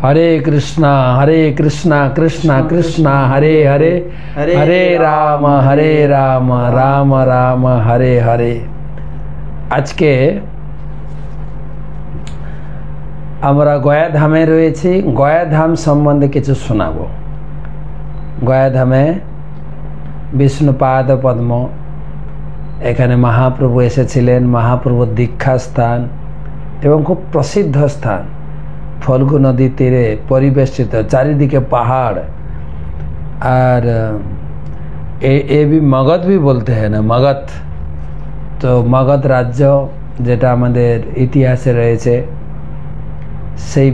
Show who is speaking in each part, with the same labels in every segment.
Speaker 1: हरे कृष्णा कृष्णा कृष्णा हरे हरे, हरे राम राम राम हरे हरे। आज के আমরা গয়াধামে রয়েছি। গয়াধাম সম্বন্ধে কিছু শোনাবো। গয়াধামে বিষ্ণুপাদ পদ্ম, এখানে মহাপ্রভু এসেছিলেন। মহাপ্রভুর দীক্ষা স্থান এবং খুব প্রসিদ্ধ স্থান। ফল্গু নদী তীরে পরিবেষ্টিত, চারিদিকে পাহাड़। और ये भी मगध भी बोलते हैं ना, मगध। तो मगध राज्य যেটা আমাদের ইতিহাসে রয়েছে, সেই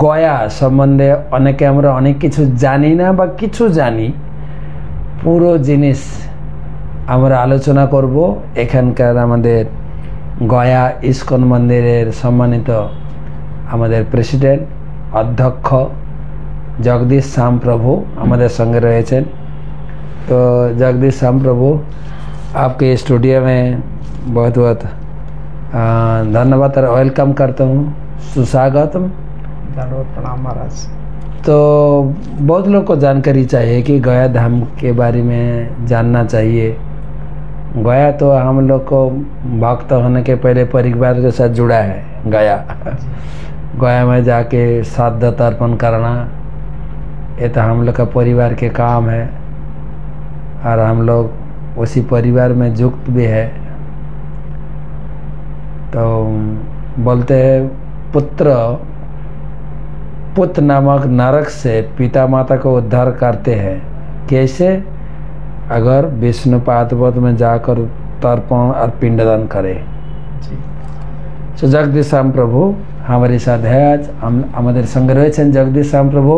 Speaker 1: গয়া সম্বন্ধে অনেকে আমরা অনেক কিছু জানি না বা কিছু জানি। পুরো জিনিস আমরা আলোচনা করব। এখানকার আমাদের গয়া ইস্কন মন্দিরের সম্মানিত আমাদের প্রেসিডেন্ট অধ্যক্ষ जगदीश श्याम प्रभु हमारे संग रहे हैं। तो जगदीश श्याम प्रभु, आपके स्टूडियो में बहुत बहुत धन्यवाद और वेलकम करता हूँ, सुस्वागतम।
Speaker 2: धन्यवाद, प्रणाम महाराज।
Speaker 1: तो बहुत लोग को जानकारी चाहिए कि गया धाम के बारे में जानना चाहिए। गया तो हम लोग को भक्त होने के पहले परिवार के साथ जुड़ा है। गया में जाके श्राद्ध तर्पण करना, ये तो हम लोग का परिवार के काम है और हम लोग उसी परिवार में युक्त भी है। तो बोलते हैं पुत्र नामक नरक से पिता माता को उद्धार करते हैं। कैसे? अगर विष्णुपाद में जाकर तर्पण और पिंडदान करें। तो जगदीश श्याम प्रभु हमारे साथ है। आज हम हमारे संग रहे जगदीश श्याम प्रभु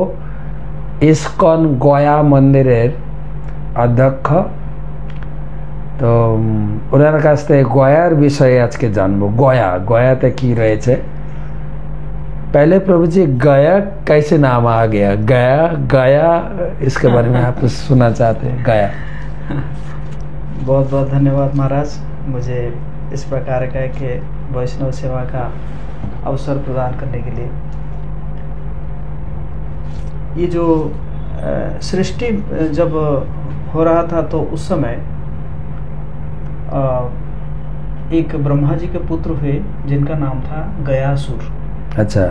Speaker 1: ইস্কন গয়া মন্দিরের অধ্যক্ষ। তো ওনার কাছ থেকে গয়ার বিষয়ে আজকে জানবো। গয়াতে কি রয়েছে। पहले प्रभु जी, गया कैसे नाम आ गया? गया इसके बारे में आप सुनना चाहते हैं? गया।
Speaker 2: बहुत बहुत धन्यवाद महाराज, मुझे इस प्रकार का के वैष्णव सेवा का अवसर प्रदान करने के लिए। ये जो सृष्टि जब हो रहा था तो उस समय एक ब्रह्मा जी के पुत्र हुए जिनका नाम था गयासुर।
Speaker 1: अच्छा।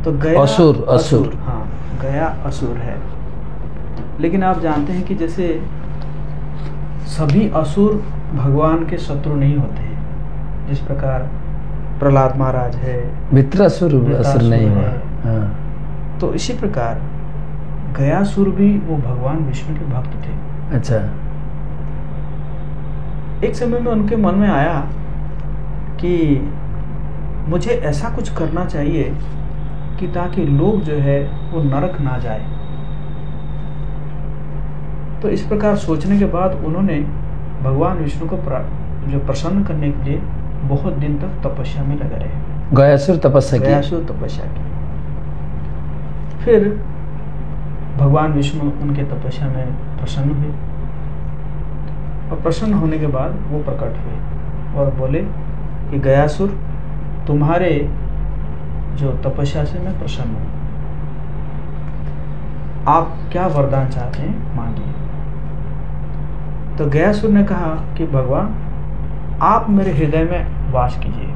Speaker 2: तो गया
Speaker 1: असुर।
Speaker 2: हाँ, गया असुर है। लेकिन आप जानते हैं कि जैसे सभी असुर भगवान के शत्रु नहीं होते हैं। जिस प्रकार प्रहलाद महाराज है,
Speaker 1: मित्रासुर असुर नहीं हुआ। हाँ।
Speaker 2: तो इसी प्रकार गयासुर भी वो भगवान विष्णु के भक्त थे।
Speaker 1: अच्छा।
Speaker 2: एक समय में उनके मन में आया कि मुझे ऐसा कुछ करना चाहिए कि ताकि लोग जो है वो नरक ना जाए। तो इस प्रकार सोचने के बाद उन्होंने भगवान विष्णु को जो प्रसन्न करने के लिए बहुत दिन तक तपस्या में लगे रहे।
Speaker 1: गयासुर तपस्या
Speaker 2: की। फिर भगवान विष्णु उनके तपस्या में प्रसन्न हुए और प्रसन्न होने के बाद वो प्रकट हुए और बोले कि गयासुर, तुम्हारे जो तपस्या से मैं प्रसन्न हूँ, आप क्या वरदान चाहते हैं मांगिए। तो गयासुर ने कहा कि भगवान, आप मेरे हृदय में वास कीजिए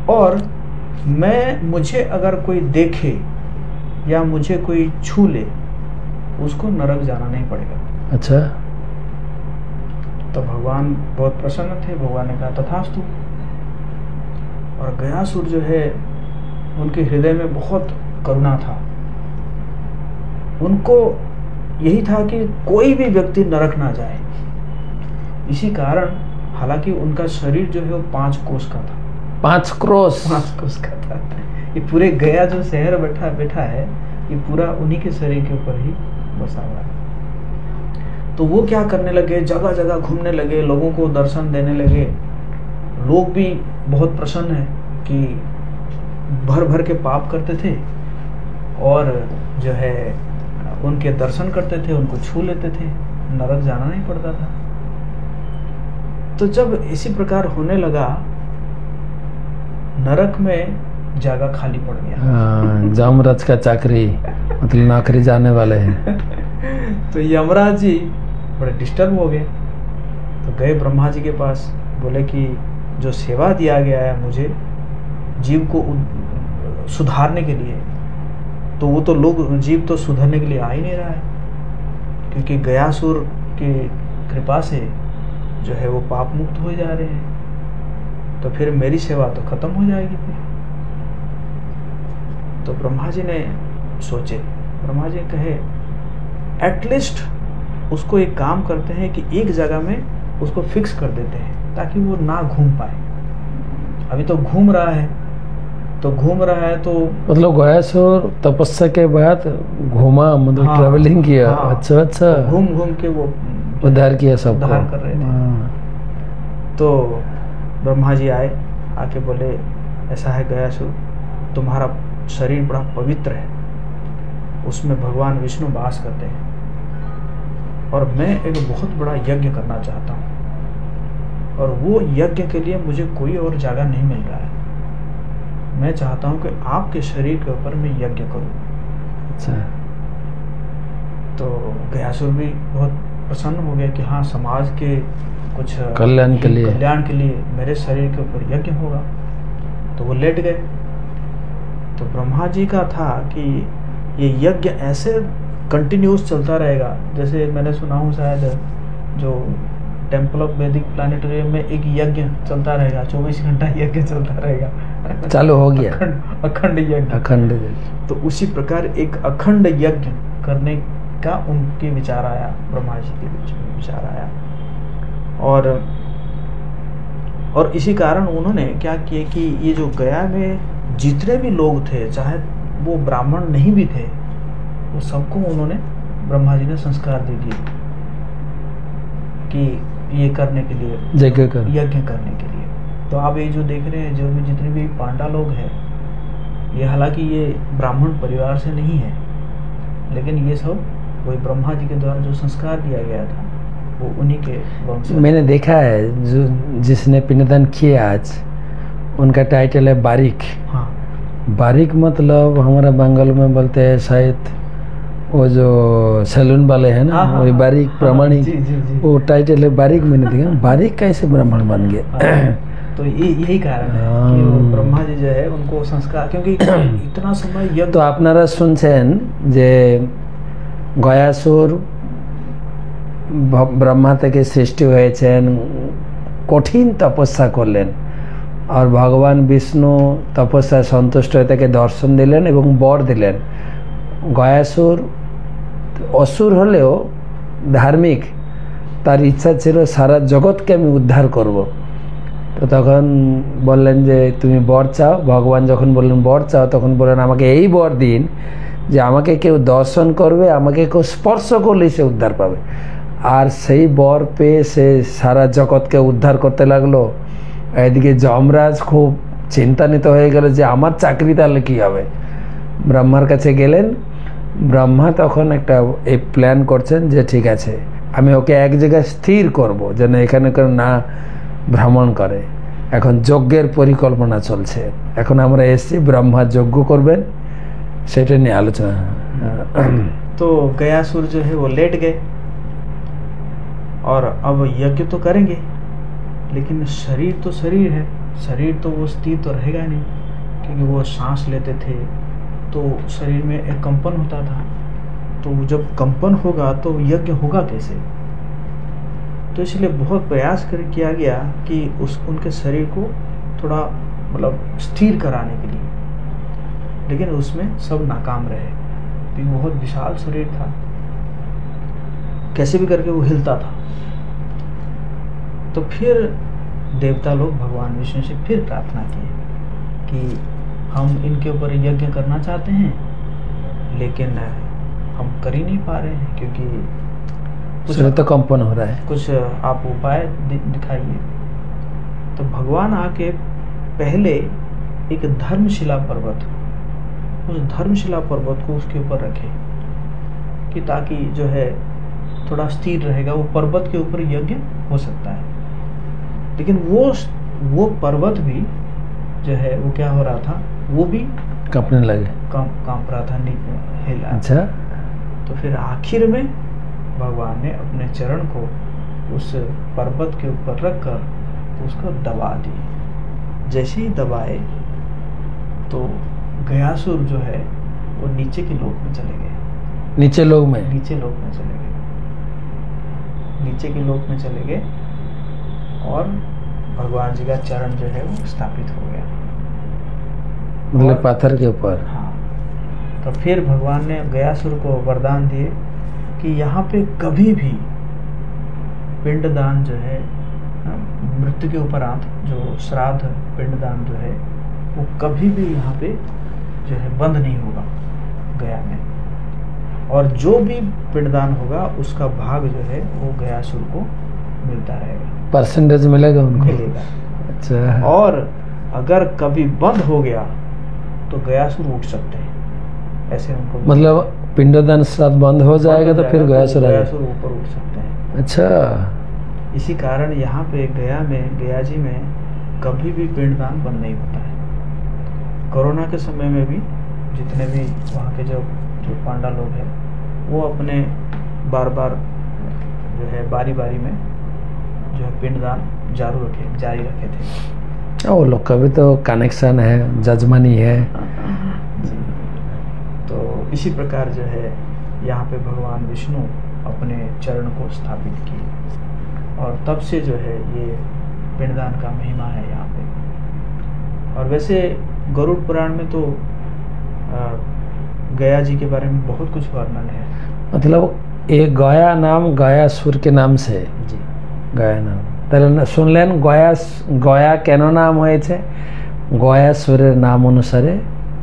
Speaker 2: और मुझे अगर कोई देखे या मुझे कोई छू ले, उसको नरक जाना नहीं पड़ेगा।
Speaker 1: अच्छा।
Speaker 2: तो भगवान बहुत प्रसन्न थे। भगवान ने कहा तथास्तु। और गयासुर जो है, उनके हृदय में बहुत करुणा था। उनको यही था कि कोई भी व्यक्ति नरक ना जाए। इसी कारण हालांकि उनका शरीर जो है वो 5 कोस का था।
Speaker 1: 5 कोस
Speaker 2: का था। ये पूरे गया जो शहर बैठा है, ये पूरा उन्हीं के शरीर के ऊपर ही बसा हुआ है। तो वो क्या करने लगे, जगह जगह घूमने लगे, लोगों को दर्शन देने लगे। लोग भी बहुत प्रसन्न है कि भर भर के पाप करते थे और जो है उनके दर्शन करते थे, उनको छू लेते थे, नरक जाना नहीं पड़ता था। तो जब इसी प्रकार होने लगा, नरक में जगह खाली पड़ गया।
Speaker 1: हाँ, जमराज का चाकरी मतलब नौकरी जाने वाले हैं।
Speaker 2: तो यमराज जी बड़े डिस्टर्ब हो गए, तो गए ब्रह्मा जी के पास, बोले कि जो सेवा दिया गया है मुझे जीव को सुधारने के लिए, तो वो तो लोग जीव तो सुधरने के लिए आ ही नहीं रहा है, क्योंकि गयासुर की कृपा से जो है वो पाप मुक्त हो जा रहे हैं, तो फिर मेरी सेवा तो खत्म हो जाएगी फिर। तो ब्रह्मा जी ने सोचे, ब्रह्मा जी कहे एटलीस्ट उसको एक काम करते हैं कि एक जगह में उसको फिक्स कर देते हैं ताकि वो ना घूम पाए। अभी तो घूम रहा है, तो
Speaker 1: मतलब गयासुर तपस्या के बाद घूमा, मतलब
Speaker 2: हाँ,
Speaker 1: ट्रेवलिंग किया।
Speaker 2: हाँ,
Speaker 1: अच्छा अच्छा,
Speaker 2: घूम घूम के वो
Speaker 1: उद्धार किया, सबको
Speaker 2: उद्धार कर रहे थे। तो ब्रह्मा जी आए, आके बोले ऐसा है गयासुर, तुम्हारा शरीर बड़ा पवित्र है, उसमें भगवान विष्णु वास करते हैं, और मैं एक बहुत बड़ा यज्ञ करना चाहता हूँ, और वो यज्ञ के लिए मुझे कोई और जगह नहीं मिल रहा है। मैं चाहता हूँ कि आपके शरीर के ऊपर मैं यज्ञ करूँ।
Speaker 1: अच्छा।
Speaker 2: तो गयासुर भी बहुत प्रसन्न हो गया कि हाँ, समाज के कुछ
Speaker 1: कल्याण के लिए
Speaker 2: मेरे शरीर के ऊपर यज्ञ होगा। तो वो लेट गए। तो ब्रह्मा जी का था कि ये यज्ञ ऐसे कंटिन्यूस चलता रहेगा, जैसे मैंने सुना हूँ शायद जो टेम्पल ऑफ वैदिक प्लानिटोरियम में एक यज्ञ चलता रहेगा, 24 घंटा यज्ञ चलता रहेगा,
Speaker 1: चालू हो गया,
Speaker 2: अखंड यज्ञ। तो उसी प्रकार एक अखंड यज्ञ करने का उनके विचार आया, ब्रह्मा जी के बीच में विचार आया, और इसी कारण उन्होंने क्या किया कि ये जो गया में जितने भी लोग थे, चाहे वो ब्राह्मण नहीं भी थे, वो सबको उन्होंने, ब्रह्मा जी ने संस्कार दे दिए कि ये करने के लिए, यज्ञ करने के लिए। तो आप ये जो देख रहे हैं, जो भी जितने भी पांडा लोग हैं, ये हालांकि ये ब्राह्मण परिवार से नहीं है, लेकिन ये सब वही ब्रह्मा जी के द्वारा जो संस्कार दिया गया था वो उन्हीं के वंश।
Speaker 1: मैंने देखा है जो जिसने पिंडदान किया आज, उनका टाइटल है बारीक।
Speaker 2: हाँ,
Speaker 1: बारीक मतलब हमारा बंगाल में बोलते हैं शायद वो जो सैलून वाले हैं ना, वही बारीक प्रामाणिक, वो टाइटल है बारीक। मैंने देखा बारीक कैसे ब्राह्मण बन गए।
Speaker 2: तो यही कारण है कि वो ब्रह्मा जी जो है उनको संस्कार, क्योंकि इतना समय यज्ञ।
Speaker 1: तो আপনারা শুনছেন যে গয়াসুর ব্রহ্মা থেকে সৃষ্টি হয়েছেন, কঠিন তপস্যা করলেন, আর ভগবান বিষ্ণু তপস্যায় সন্তুষ্ট হয়ে তাকে দর্শন দিলেন এবং বর দিলেন। গয়াসুর অসুর হলেও ধার্মিক, তার ইচ্ছা ছিল সারা জগৎকে আমি উদ্ধার করব। তো তখন বললেন যে তুমি বর চাও। ভগবান যখন বললেন বর চাও, তখন বললেন আমাকে এই বর দিন যে আমাকে কেউ দর্শন করবে, আমাকে কেউ স্পর্শ করলেই সে উদ্ধার পাবে। আর সেই বর পেয়ে সে সারা জগৎকে উদ্ধার করতে লাগলো। এদিকে যমরাজ খুব চিন্তান্বিত হয়ে গেল যে আমার চাকরি তাহলে কী হবে। ব্রহ্মার কাছে গেলেন। ব্রহ্মা তখন একটা এই প্ল্যান করছেন যে ঠিক আছে, আমি ওকে এক জায়গায় স্থির করব যেন এখানে কেউ না ভ্রমণ করে। এখন যজ্ঞের পরিকল্পনা চলছে। এখন আমরা এসেছি, ব্রহ্মা যজ্ঞ করবেন, সেটা নিয়ে আলোচনা।
Speaker 2: तो गयासुर जो है वो लेट गए, और अब यज्ञ तो करेंगे, लेकिन शरीर तो शरीर है, शरीर तो वो स्थिर तो रहेगा नहीं, क्योंकि वो सांस लेते थे तो शरीर में एक कंपन होता था। तो जब कंपन होगा तो यज्ञ होगा कैसे। तो इसलिए बहुत प्रयास किया गया कि उनके शरीर को थोड़ा मतलब स्थिर कराने के लिए, लेकिन उसमें सब नाकाम रहे, क्योंकि बहुत विशाल शरीर था, कैसे भी करके वो हिलता था। तो फिर देवता लोग भगवान विष्णु से फिर प्रार्थना किए कि हम इनके ऊपर यज्ञ करना चाहते हैं, लेकिन हम कर ही नहीं पा रहे हैं, क्योंकि
Speaker 1: कुछ तो कंपन हो रहा है,
Speaker 2: कुछ आप उपाय दिखाइए। तो भगवान आके पहले एक धर्मशिला पर्वत, उस धर्मशिला पर्वत को उसके ऊपर रखे कि ताकि जो है थोड़ा स्थिर रहेगा, वो पर्वत के ऊपर यज्ञ हो सकता है। लेकिन वो पर्वत भी जो है वो क्या हो रहा था, वो भी
Speaker 1: कांपने लगे।
Speaker 2: कांप रहा था, हिला।
Speaker 1: अच्छा।
Speaker 2: तो फिर आखिर में भगवान ने अपने चरण को उस पर्वत के ऊपर रखकर उसको दबा दिए। जैसे ही दबाए तो गयासुर जो है वो नीचे के लोक में चले गए।
Speaker 1: नीचे लोक में
Speaker 2: नीचे लोक में चले गए, नीचे के लोक में चले गए और भगवान जी का चरण जो है वो स्थापित हो गया,
Speaker 1: मतलब पत्थर के ऊपर।
Speaker 2: हाँ। तो फिर भगवान ने गयासुर को वरदान दिए कि यहाँ पे कभी भी पिंडदान जो है, मृत्यु के उपरांत जो श्राद्ध पिंडदान जो है वो कभी भी यहाँ पे जो है बंद नहीं होगा गया में, और जो भी पिंडदान होगा उसका भाग जो है वो गयासुर को मिलता रहेगा,
Speaker 1: परसेंटेज मिलेगा उनको,
Speaker 2: मिलेगा।
Speaker 1: अच्छा।
Speaker 2: और अगर कभी बंद हो गया तो गयासुर उठ सकते हैं, ऐसे उनको
Speaker 1: मतलब पिंडदान श्राद्ध बंद हो जाएगा तो फिर गयासुर
Speaker 2: ऊपर उठ सकते हैं।
Speaker 1: अच्छा।
Speaker 2: इसी कारण यहाँ पे गया जी में कभी भी पिंडदान बंद नहीं होता है। कोरोना के समय में भी जितने भी वहाँ के जो पांडा लोग हैं वो अपने बार जो है बारी में जो है पिंडदान जारी रखे थे।
Speaker 1: वो लोग का भी तो कनेक्शन है, जजमानी है।
Speaker 2: तो इसी प्रकार जो है यहाँ पे भगवान विष्णु अपने चरण को स्थापित किए और तब से जो है ये पिंडदान का महिमा है यहाँ पे। और वैसे गरुड़ पुराण में तो गया जी के बारे में बहुत कुछ वर्णन है।
Speaker 1: मतलब एक गया नाम गयासुर के नाम से
Speaker 2: जी
Speaker 1: गया नाम তাহলে শুনলেন গয়া কেন নাম হয়েছে, গয়াসুরের নাম অনুসারে।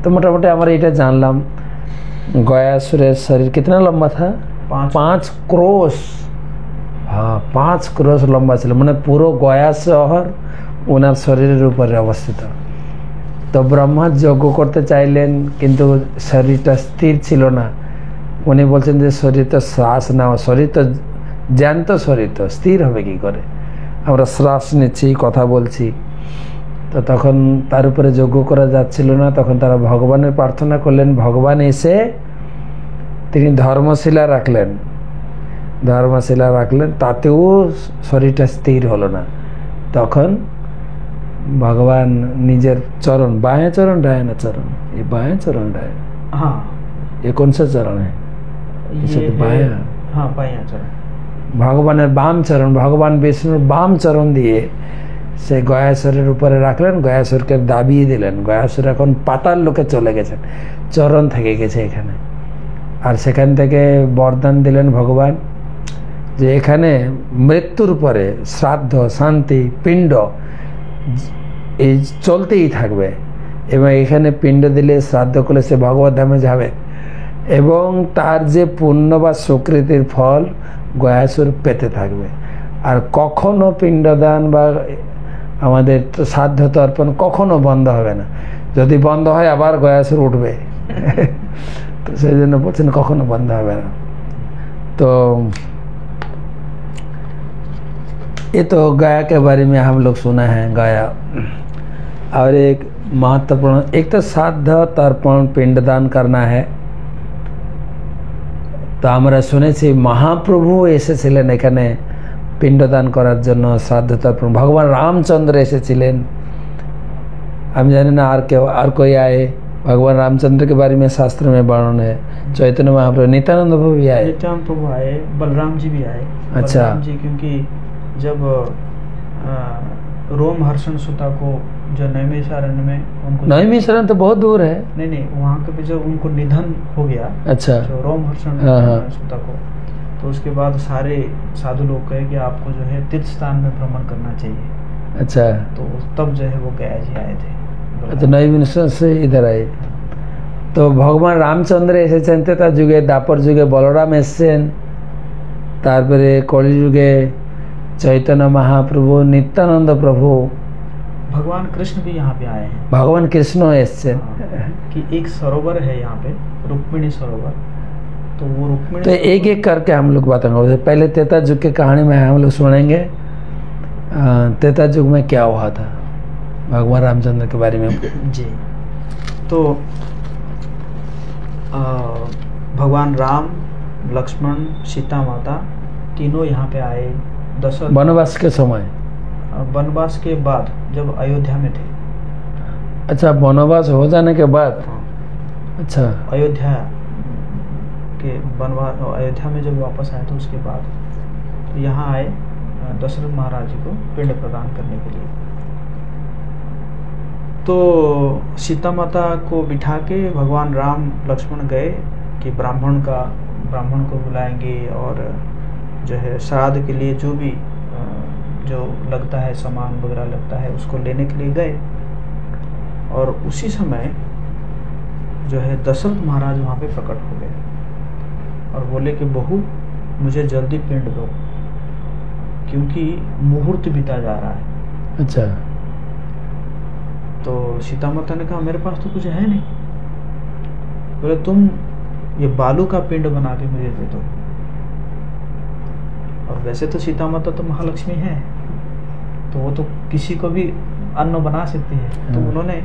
Speaker 1: तो मोटामोटी আমরা এটা জানলাম गयासुरेर शरीर कितना लंबा था, 5 क्रोश। हाँ 5 क्रोश लंबा ছিল, মানে পুরো গয়া শহর ওনার শরীরের উপরে অবস্থিত। তো ব্রহ্মা যজ্ঞ করতে চাইলেন কিন্তু শরীরটা স্থির ছিল না। উনি বলছেন যে শরীর তো শ্বাস নেওয়া, শরীর তো জ্যান্ত, শরীর তো স্থির হবে কি করে, আমরা শ্বাস নিচ্ছি, কথা বলছি। তো তখন তার উপরে যজ্ঞ করা যাচ্ছিল না, তখন তারা ভগবানের প্রার্থনা করলেন। ভগবান এসে তিনি ধর্মশিলা রাখলেন, তাতেও শরীরটা স্থির হলো না। তখন भगवान निजर चरण, बाएं चरण डायना चरण, ये बाएं चरण डायना,
Speaker 2: हाँ
Speaker 1: ये कौन सा चरण है,
Speaker 2: ये
Speaker 1: बाया,
Speaker 2: हाँ बाया चरण,
Speaker 1: ভগবানের বাম চরণ, ভগবান বিষ্ণুর বাম চরণ দিয়ে সে গয়াসুরের উপরে রাখলেন, গয়াসুরকে দাবিয়ে দিলেন। গয়াসুর এখন পাতাল লোকে চলে গেছেন, চরণ থেকে গেছে এখানে। আর সেখান থেকে বরদান দিলেন ভগবান যে এখানে মৃত্যুর পরে শ্রাদ্ধ, শান্তি, পিণ্ড এই চলতেই থাকবে এবং এখানে পিণ্ড দিলে, শ্রাদ্ধ করলে সে ভগবত ধামে যাবে এবং তার যে পুণ্য বা সুকৃতির ফল গয়াসুর পেতে থাকবে। আর কখনো পিণ্ডদান বা আমাদের শ্রাদ্ধ তর্পণ কখনো বন্ধ হবে না, যদি বন্ধ হয় আবার গয়াসুর উঠবে। তো সেই জন্য বলছেন কখনো বন্ধ হবে না। तो ये तो गया के बारे में हम लोग सुना है, गया। और एक महत्वपूर्ण, एक तो श्राद्ध तर्पण पिंडदान करना है। তো আমরা শুনেছি মহাপ্রভু এসেছিলেন এখানে পিণ্ডদান করার জন্য, শ্রাদ্ধ তর্পণ। ভগবান রামচন্দ্র এসেছিলেন, আমি জানি না আর कोई आए। भगवान रामचंद्र के बारे में शास्त्र में वर्णन है। चैतन्य महाप्रभु, नित्यानंद प्रभु भी आए,
Speaker 2: नित्यानंद प्रभु आए, बलराम जी भी आए।
Speaker 1: अच्छा।
Speaker 2: बलराम जी क्योंकि जब रोम हर्षण सुता को जो नैमिषारण्य में उनको,
Speaker 1: नैमिषारण्य तो बहुत दूर है,
Speaker 2: नहीं वहाँ के जब उनको निधन हो गया,
Speaker 1: अच्छा,
Speaker 2: जो रोम हर्षण सुता को, तो उसके बाद सारे साधु लोग कहे कि आपको जो है तीर्थ स्थान में भ्रमण करना चाहिए।
Speaker 1: अच्छा,
Speaker 2: तो तब जो है वो गया जी आए थे।
Speaker 1: तो नैमिषारण्य से इधर आए। तो भगवान रामचंद्र এসেছেন ত্রেতা যুগে, দাপর যুগে বলরাম এসেছেন, তারপরে কলি যুগে चैतन्य महाप्रभु, नित्यानंद प्रभु,
Speaker 2: भगवान कृष्ण भी यहाँ पे आए हैं।
Speaker 1: भगवान कृष्ण एसছেন।
Speaker 2: कि एक सरोवर है यहाँ पे, रुक्मिणी सरोवर। तो वो रुक्मिणी,
Speaker 1: तो एक एक करके हम लोग बताएंगे। पहले त्रेता युग की कहानी में हम लोग सुनेंगे त्रेता युग में क्या हुआ था भगवान रामचंद्र के बारे में।
Speaker 2: जी तो भगवान राम, लक्ष्मण, सीता माता तीनों यहाँ पे आए। दशरथ
Speaker 1: वनवास के समय,
Speaker 2: वनवास के बाद जब अयोध्या में थे।
Speaker 1: अच्छा, वनवास हो जाने के बाद।
Speaker 2: हाँ,
Speaker 1: अच्छा,
Speaker 2: अयोध्या के वनवास, अयोध्या में जब वापस आए तो उसके बाद तो यहाँ आए दशरथ महाराज जी को पिंड प्रदान करने के लिए। तो सीता माता को बिठा के भगवान राम लक्ष्मण गए कि ब्राह्मण को बुलाएंगे और जो है श्राद्ध के लिए जो भी जो लगता है सामान वगैरह लगता है उसको लेने के लिए गए। और उसी समय जो है दशरथ महाराज वहाँ पे प्रकट हो गए और बोले कि बहू मुझे जल्दी पिंड दो क्योंकि मुहूर्त बीता जा रहा है।
Speaker 1: अच्छा।
Speaker 2: तो सीता माता ने कहा मेरे पास तो कुछ है नहीं। बोले तुम ये बालू का पिंड बना के मुझे दे दो। और वैसे तो सीता माता तो महालक्ष्मी है, तो वो तो किसी को भी अन्न बना सकती है। तो उन्होंने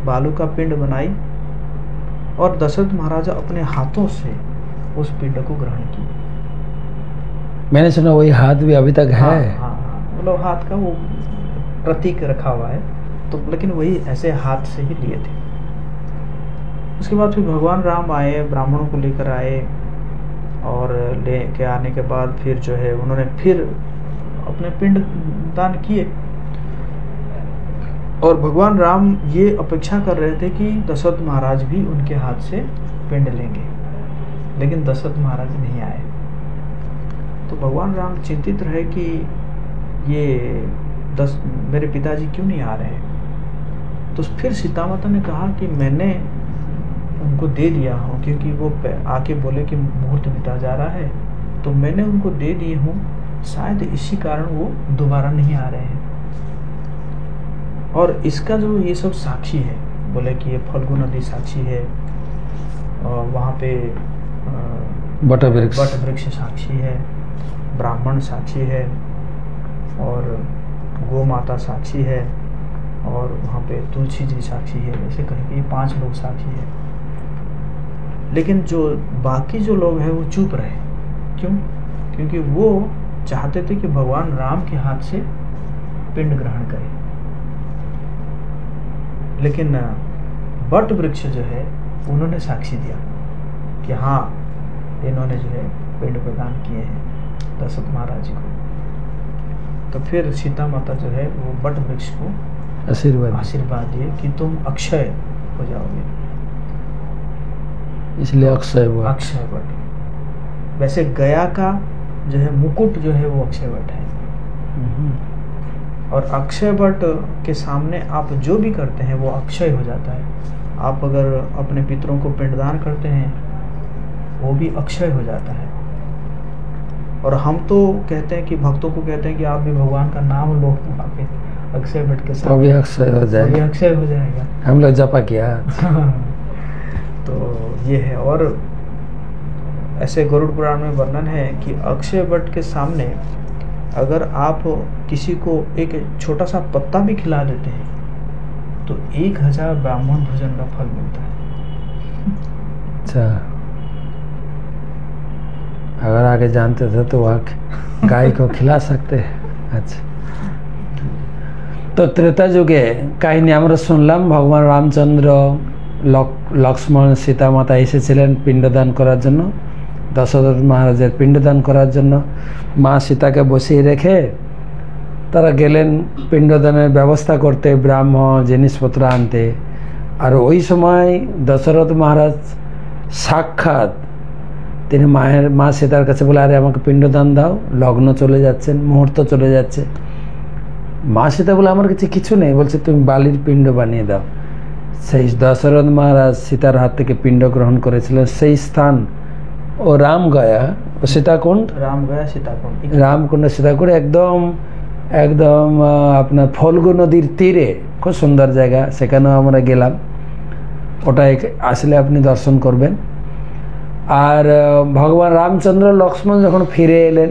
Speaker 2: बालू का पिंड बनाई और दशरथ महाराजा अपने हाथों से उस पिंड को ग्रहण किया।
Speaker 1: मैंने सुना वही हाथ भी अभी तक है।
Speaker 2: हाँ, मतलब हाथ का वो प्रतीक रखा हुआ है, तो लेकिन वही ऐसे हाथ से ही लिए थे। उसके बाद फिर भगवान राम आए, ब्राह्मणों को लेकर आए और लेके आने के बाद फिर जो है उन्होंने फिर अपने पिंड दान किए। और भगवान राम ये अपेक्षा कर रहे थे कि दशरथ महाराज भी उनके हाथ से पिंड लेंगे, लेकिन दशरथ महाराज नहीं आए। तो भगवान राम चिंतित रहे कि ये मेरे पिताजी क्यों नहीं आ रहे हैं। तो फिर सीता माता ने कहा कि मैंने उनको दे दिया हूँ, क्योंकि वो आके बोले कि मुहूर्त बीता जा रहा है, तो मैंने उनको दे दिए हूँ, शायद इसी कारण वो दोबारा नहीं आ रहे हैं। और इसका जो ये सब साक्षी है, बोले कि ये फल्गु नदी साक्षी है, और वहाँ पे
Speaker 1: बट
Speaker 2: वृक्ष साक्षी है, ब्राह्मण साक्षी है, और गौ माता साक्षी है, और वहाँ पे तुलसी जी साक्षी है। ऐसे करके ये 5 लोग साक्षी है। लेकिन जो बाकी जो लोग हैं वो चुप रहे। क्यों? क्योंकि वो चाहते थे कि भगवान राम के हाथ से पिंड ग्रहण करें। लेकिन बट वृक्ष जो है उन्होंने साक्षी दिया कि हाँ, इन्होंने जो है पिंड प्रदान किए हैं दशरथ महाराज जी को। तो फिर सीता माता जो है वो बट वृक्ष को आशीर्वाद दिए कि तुम अक्षय हो जाओगे, इसलिए अक्षय वट। वैसे गया का जो है मुकुट जो है वो अक्षय वट है। और अक्षय वट के सामने आप जो भी करते हैं वो अक्षय हो जाता है। आप अगर अपने पितरों को पिंडदान करते हैं वो भी अक्षय हो जाता है। और हम तो कहते हैं कि भक्तों को कहते हैं कि आप भी भगवान का नाम लो, आपके अक्षय वट के साथ
Speaker 1: अभी अक्षय हो
Speaker 2: जाएगा।
Speaker 1: हम लोग जपा किया।
Speaker 2: तो ये है। और ऐसे गरुड़ पुराण में वर्णन है कि अक्षय वट के सामने अगर आप किसी को एक छोटा सा पत्ता भी खिला देते हैं तो 1000 ब्राह्मण भोजन का फल मिलता है।
Speaker 1: अच्छा, अगर आगे जानते थे तो वह गाय को खिला सकते हैं। अच्छा, तो त्रेता जुगे কাহিনী আমরা শুনলাম ভগবান রামচন্দ্র লক্ষ্মণ সীতা মাতা এসেছিলেন পিণ্ডদান করার জন্য, দশরথ মহারাজের পিণ্ডদান করার জন্য। মা সীতাকে বসিয়ে রেখে তারা গেলেন পিণ্ডদানের ব্যবস্থা করতে, ব্রাহ্মণ জিনিসপত্র আনতে। আর ওই সময় দশরথ মহারাজ সাক্ষাৎ তিনি মা সীতার কাছে বলে, আরে আমাকে পিণ্ডদান দাও, লগ্ন চলে যাচ্ছেন, মুহূর্ত চলে যাচ্ছে। মা সীতা বলে, আমার কাছে কিছু নেই। বলছে, তুমি বালির পিণ্ড বানিয়ে দাও। সেই দশরথ মহারাজ সীতার হাত থেকে পিণ্ড গ্রহণ করেছিলেন। সেই স্থান ও রামগয়া ও সীতাকুণ্ড, রামকুণ্ড সীতাকুণ্ড একদম আপনার ফল্গু নদীর তীরে, খুব সুন্দর জায়গা। সেখানেও আমরা গেলাম। ওটা আসলে আপনি দর্শন করবেন। আর ভগবান রামচন্দ্র লক্ষ্মণ যখন ফিরে এলেন,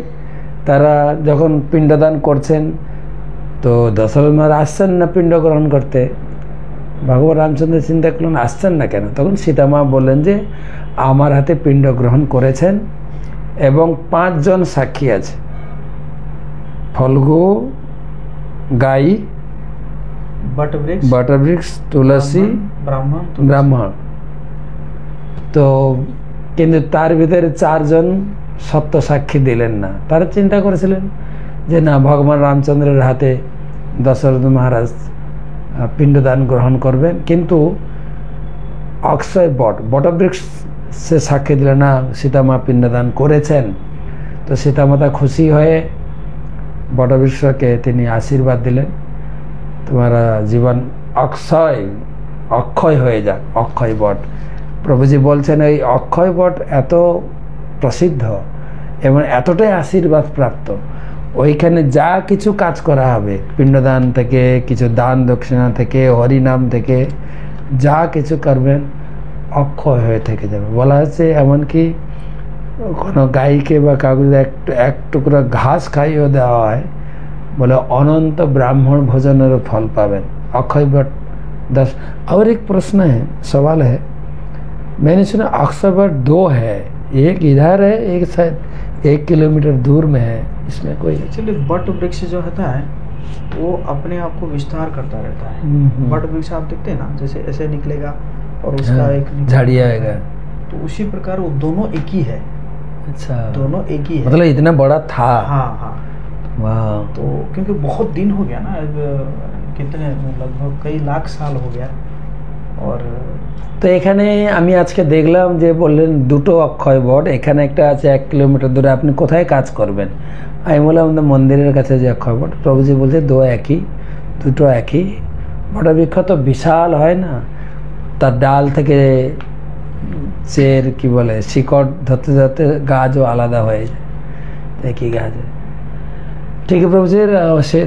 Speaker 1: তারা যখন পিণ্ডদান করছেন, তো দশরথ মহারাজ আসছেন না পিণ্ড গ্রহণ করতে। ভগবান রামচন্দ্র চিন্তা করলেন আসছেন না কেন, তখন সীতামা বললেন যে আমার হাতে পিণ্ড গ্রহণ করেছেন এবং 5 জন সাক্ষী আছে, ফল্গু, গাই, বটবৃক্ষ, তুলসী, ব্রাহ্মণ। তো কিন্তু তার ভিতরে 4 জন সত্য সাক্ষী দিলেন না। তারা চিন্তা করেছিলেন যে না, ভগবান রামচন্দ্রের হাতে দশরথ মহারাজ পিণ্ডদান গ্রহণ করবেন, কিন্তু অক্ষয় বটবৃক্ষ সে সাক্ষী দিলেন না, সীতামা পিণ্ডদান করেছেন। তো সীতামাতা খুশি হয়ে বটবৃক্ষকে তিনি আশীর্বাদ দিলেন, তোমার জীবন অক্ষয় হয়ে যাক, অক্ষয় বট। প্রভুজি বলছেন এই অক্ষয় বট এত প্রসিদ্ধ এবং এতটাই আশীর্বাদ প্রাপ্ত, ওইখানে যা কিছু কাজ করা হবে, পিণ্ডদান থেকে, কিছু দান দক্ষিণা থেকে, হরিনাম থেকে যা কিছু করবেন অক্ষয় হয়ে থেকে যাবে। বলা হচ্ছে এমনকি কোনো গাইকে বা কাগজে এক টুকরা ঘাস খাইয়েও দেওয়া হয়, बोले अनंत ब्राह्मण भोजन फल पावें, अक्षय वट 10। और एक प्रश्न है, सवाल है, मैंने सुना अक्षय वट 2 है, एक इधर है, एक शायद 1 किलोमीटर दूर में है, इसमें कोई?
Speaker 2: एक्चुअली बट वृक्ष जो होता है वो अपने आप को विस्तार करता रहता है। बट वृक्ष आप देखते हैं ना, जैसे ऐसे निकलेगा और उसका एक
Speaker 1: झाड़ी आएगा,
Speaker 2: तो उसी प्रकार वो दोनों एक ही है।
Speaker 1: अच्छा,
Speaker 2: दोनों एक ही है,
Speaker 1: मतलब इतना बड़ा था।
Speaker 2: हाँ हाँ,
Speaker 1: वाह।
Speaker 2: तो क्योंकि बहुत दिन हो गया ना, कितने लगभग कई लाख साल हो गया। और
Speaker 1: তো এখানে আমি আজকে দেখলাম যে বললেন 2টো অক্ষয় বট, এখানে একটা আছে 1 কিলোমিটার দূরে, আপনি কোথায় কাজ করবেন? আমি বললাম আমাদের মন্দিরের কাছে যে অক্ষয় বট। প্রভুজি বলছে 2 একই, 2টো একই। বটবৃক্ষ তো বিশাল হয় না, তার ডাল থেকে চের কি বলে শিকড় ধরতে ধরতে গাছও আলাদা হয়ে যায়, একই গাছ। ठीक है प्रभु जी,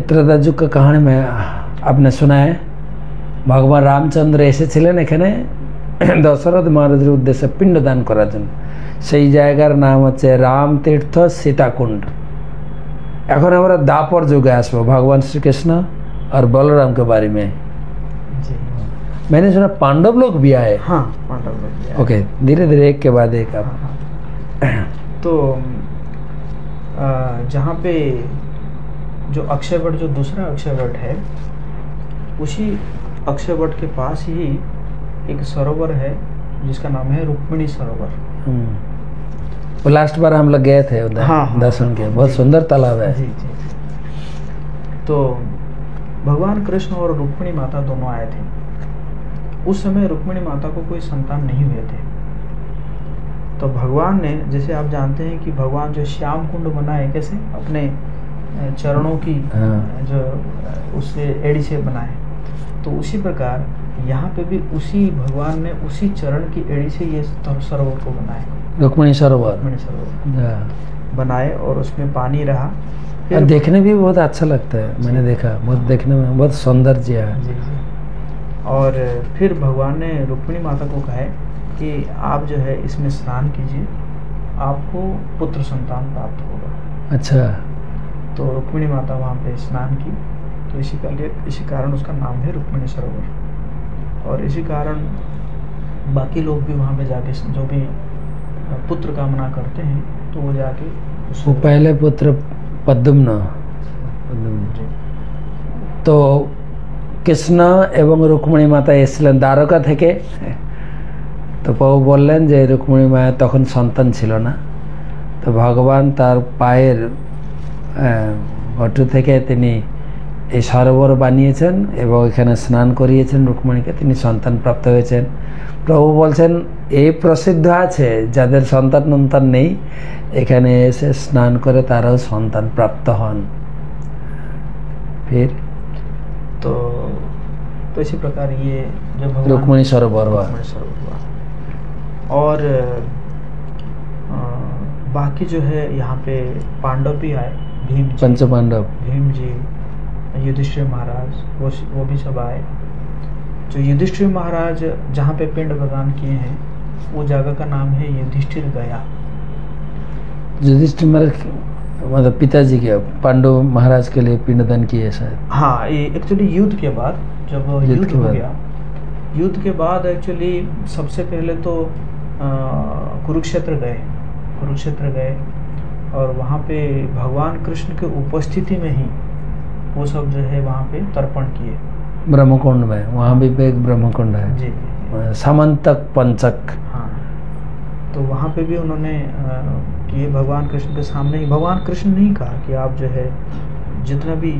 Speaker 1: त्रेता युग का कहानी में आपने सुना है, भगवान रामचंद्र এসেছিলেন এখানে দশরথ মহারাজের উদ্দেশ্যে পিণ্ডদান করার জন্য। সেই জায়গার নাম হচ্ছে রামতীর্থ সীতাকুণ্ড। এখন আমরা दापर युगे আসবো, भगवान श्री कृष्ण और बलराम के बारे में। मैंने सुना पांडव लोग भी आए।
Speaker 2: हाँ, पांडव लोग भी आए।
Speaker 1: ओके, धीरे धीरे एक के बाद एक आप।
Speaker 2: तो जहाँ पे जो अक्षयवट, जो दूसरा अक्षयवट है, उसी अक्षयवट के पास ही एक सरोवर है जिसका नाम है रुक्मिणी सरोवर।
Speaker 1: वो लास्ट बार हम लोग गए थे उधर,
Speaker 2: हाँ,
Speaker 1: दर्शन किए, बहुत सुंदर तालाब है।
Speaker 2: जी जी। तो भगवान कृष्ण और रुक्मिणी माता दोनों आए थे। उस समय रुक्मिणी माता को कोई संतान नहीं हुए थे, तो भगवान ने, जैसे आप जानते हैं कि भगवान जो श्याम कुंड बनाए कैसे, अपने चरणों की जो उससे एड़ी से बनाए, तो उसी प्रकार यहाँ पे भी उसी भगवान ने उसी चरण की एड़ी से ये सरोवर को बनाए,
Speaker 1: रुक्मिणी सरोवर
Speaker 2: बनाए, और उसमें पानी रहा।
Speaker 1: और देखने भी बहुत अच्छा लगता है, मैंने देखा, बहुत देखने में बहुत सौंदर्य है।
Speaker 2: जी जी। और फिर भगवान ने रुक्मिणी माता को कहा कि आप जो है इसमें स्नान कीजिए, आपको पुत्र संतान प्राप्त होगा।
Speaker 1: अच्छा।
Speaker 2: तो रुक्मिणी माता वहाँ पे स्नान की, तो इसी कारण उसका नाम है रुक्मिणी सरोवर। और इसी कारण बाकी लोग भी वहाँ पे जाके जो भी पुत्र कामना करते हैं तो वो जाके
Speaker 1: वो पहले पुत्र पद्मन, तो कृष्ण एवं रुक्मिणी माता এসেছিলেন দ্বারকা থেকে। তো প্রভু বললেন যে রুক্মিণী মায়ের তখন সন্তান ছিল না, তো ভগবান তার পায়ের গর্ত থেকে তিনি এই সরোবর বানিয়েছেন এবং এখানে স্নান করিয়েছেন রুক্মিণীকে, তিনি সন্তান প্রাপ্ত হয়েছেন। প্রভু বলছেন এই প্রসিদ্ধ আছে যাদের সন্তান নেই, এখানে এসে স্নান করে তারাও সন্তান প্রাপ্ত হন। फिर
Speaker 2: तो इसी प्रकार ये जब
Speaker 1: रुक्मिणी सरोवर हुआ।
Speaker 2: और बाकी जो है यहाँ पे पांडव भी आए, भीम जी,
Speaker 1: पंच पांडव,
Speaker 2: भीम जी, युधिष्ठिर महाराज, वो भी सब आए। जो युधिष्ठिर महाराज जहाँ पे पिंड प्रदान किए हैं वो जगह का नाम है युधिष्ठिर गया।
Speaker 1: युधिष्ठिर महाराज मतलब पिताजी के पांडव महाराज के लिए पिंडदान किए शायद।
Speaker 2: हाँ, ये एक्चुअली युद्ध के बाद, जब युद्ध हो गया युद्ध के बाद एक्चुअली सबसे पहले तो कुरुक्षेत्र गए और वहाँ पे भगवान कृष्ण के उपस्थिति में ही वो सब जो है वहाँ पे तर्पण किए।
Speaker 1: ब्रह्मकुंड में, वहाँ भी एक ब्रह्मकुंड है
Speaker 2: जी,
Speaker 1: समंतक पंचक।
Speaker 2: हाँ, तो वहाँ पे भी उन्होंने किए भगवान कृष्ण के सामने ही। भगवान कृष्ण ने ही कहा कि आप जो है जितना भी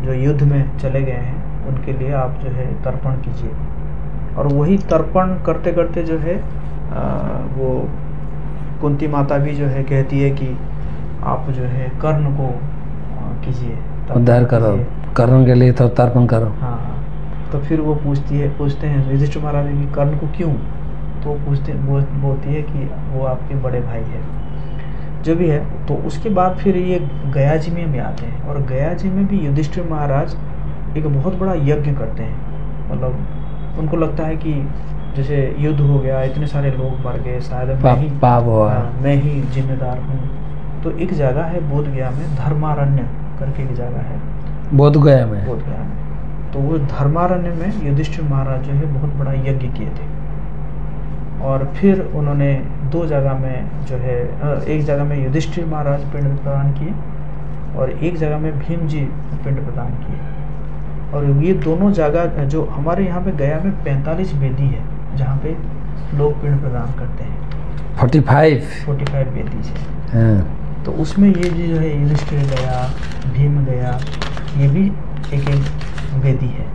Speaker 2: जो युद्ध में चले गए हैं उनके लिए आप जो है तर्पण कीजिए। और वही तर्पण करते करते जो है वो कुंती माता भी जो है कहती है कि आप जो है कर्ण को कीजिए,
Speaker 1: उद्धार करो, कर्ण के लिए तो तर्पण करो।
Speaker 2: हाँ, तो फिर वो पूछते हैं युधिष्ठिर महाराज कि कर्ण को क्यों? तो बोलती है कि वो आपके बड़े भाई है, जो भी है। तो उसके बाद फिर ये गया जी में भी आते हैं और गया जी में भी युधिष्ठिर महाराज एक बहुत बड़ा यज्ञ करते हैं। मतलब उनको लगता है कि जैसे युद्ध हो गया, इतने सारे लोग मर गए, शायद मैं ही जिम्मेदार हूँ। तो एक जगह है बोध गया में, धर्मारण्य करके एक जगह है बोध गया में। तो वो धर्मारण्य में युधिष्ठिर महाराज जो है बहुत बड़ा यज्ञ किए थे। और फिर उन्होंने 2 जगह में जो है, एक जगह में युधिष्ठिर महाराज पिंड प्रदान किए और एक जगह में भीम जी पिंड प्रदान किए। और ये दोनों जगह जो हमारे यहाँ पे गया में 45 वेदी है जहाँ पे लोग पिंड प्रदान करते हैं। 45 वेदी है। तो उसमें ये जो है युधिष्ठिर गया, भीम गया, ये भी एक वेदी है।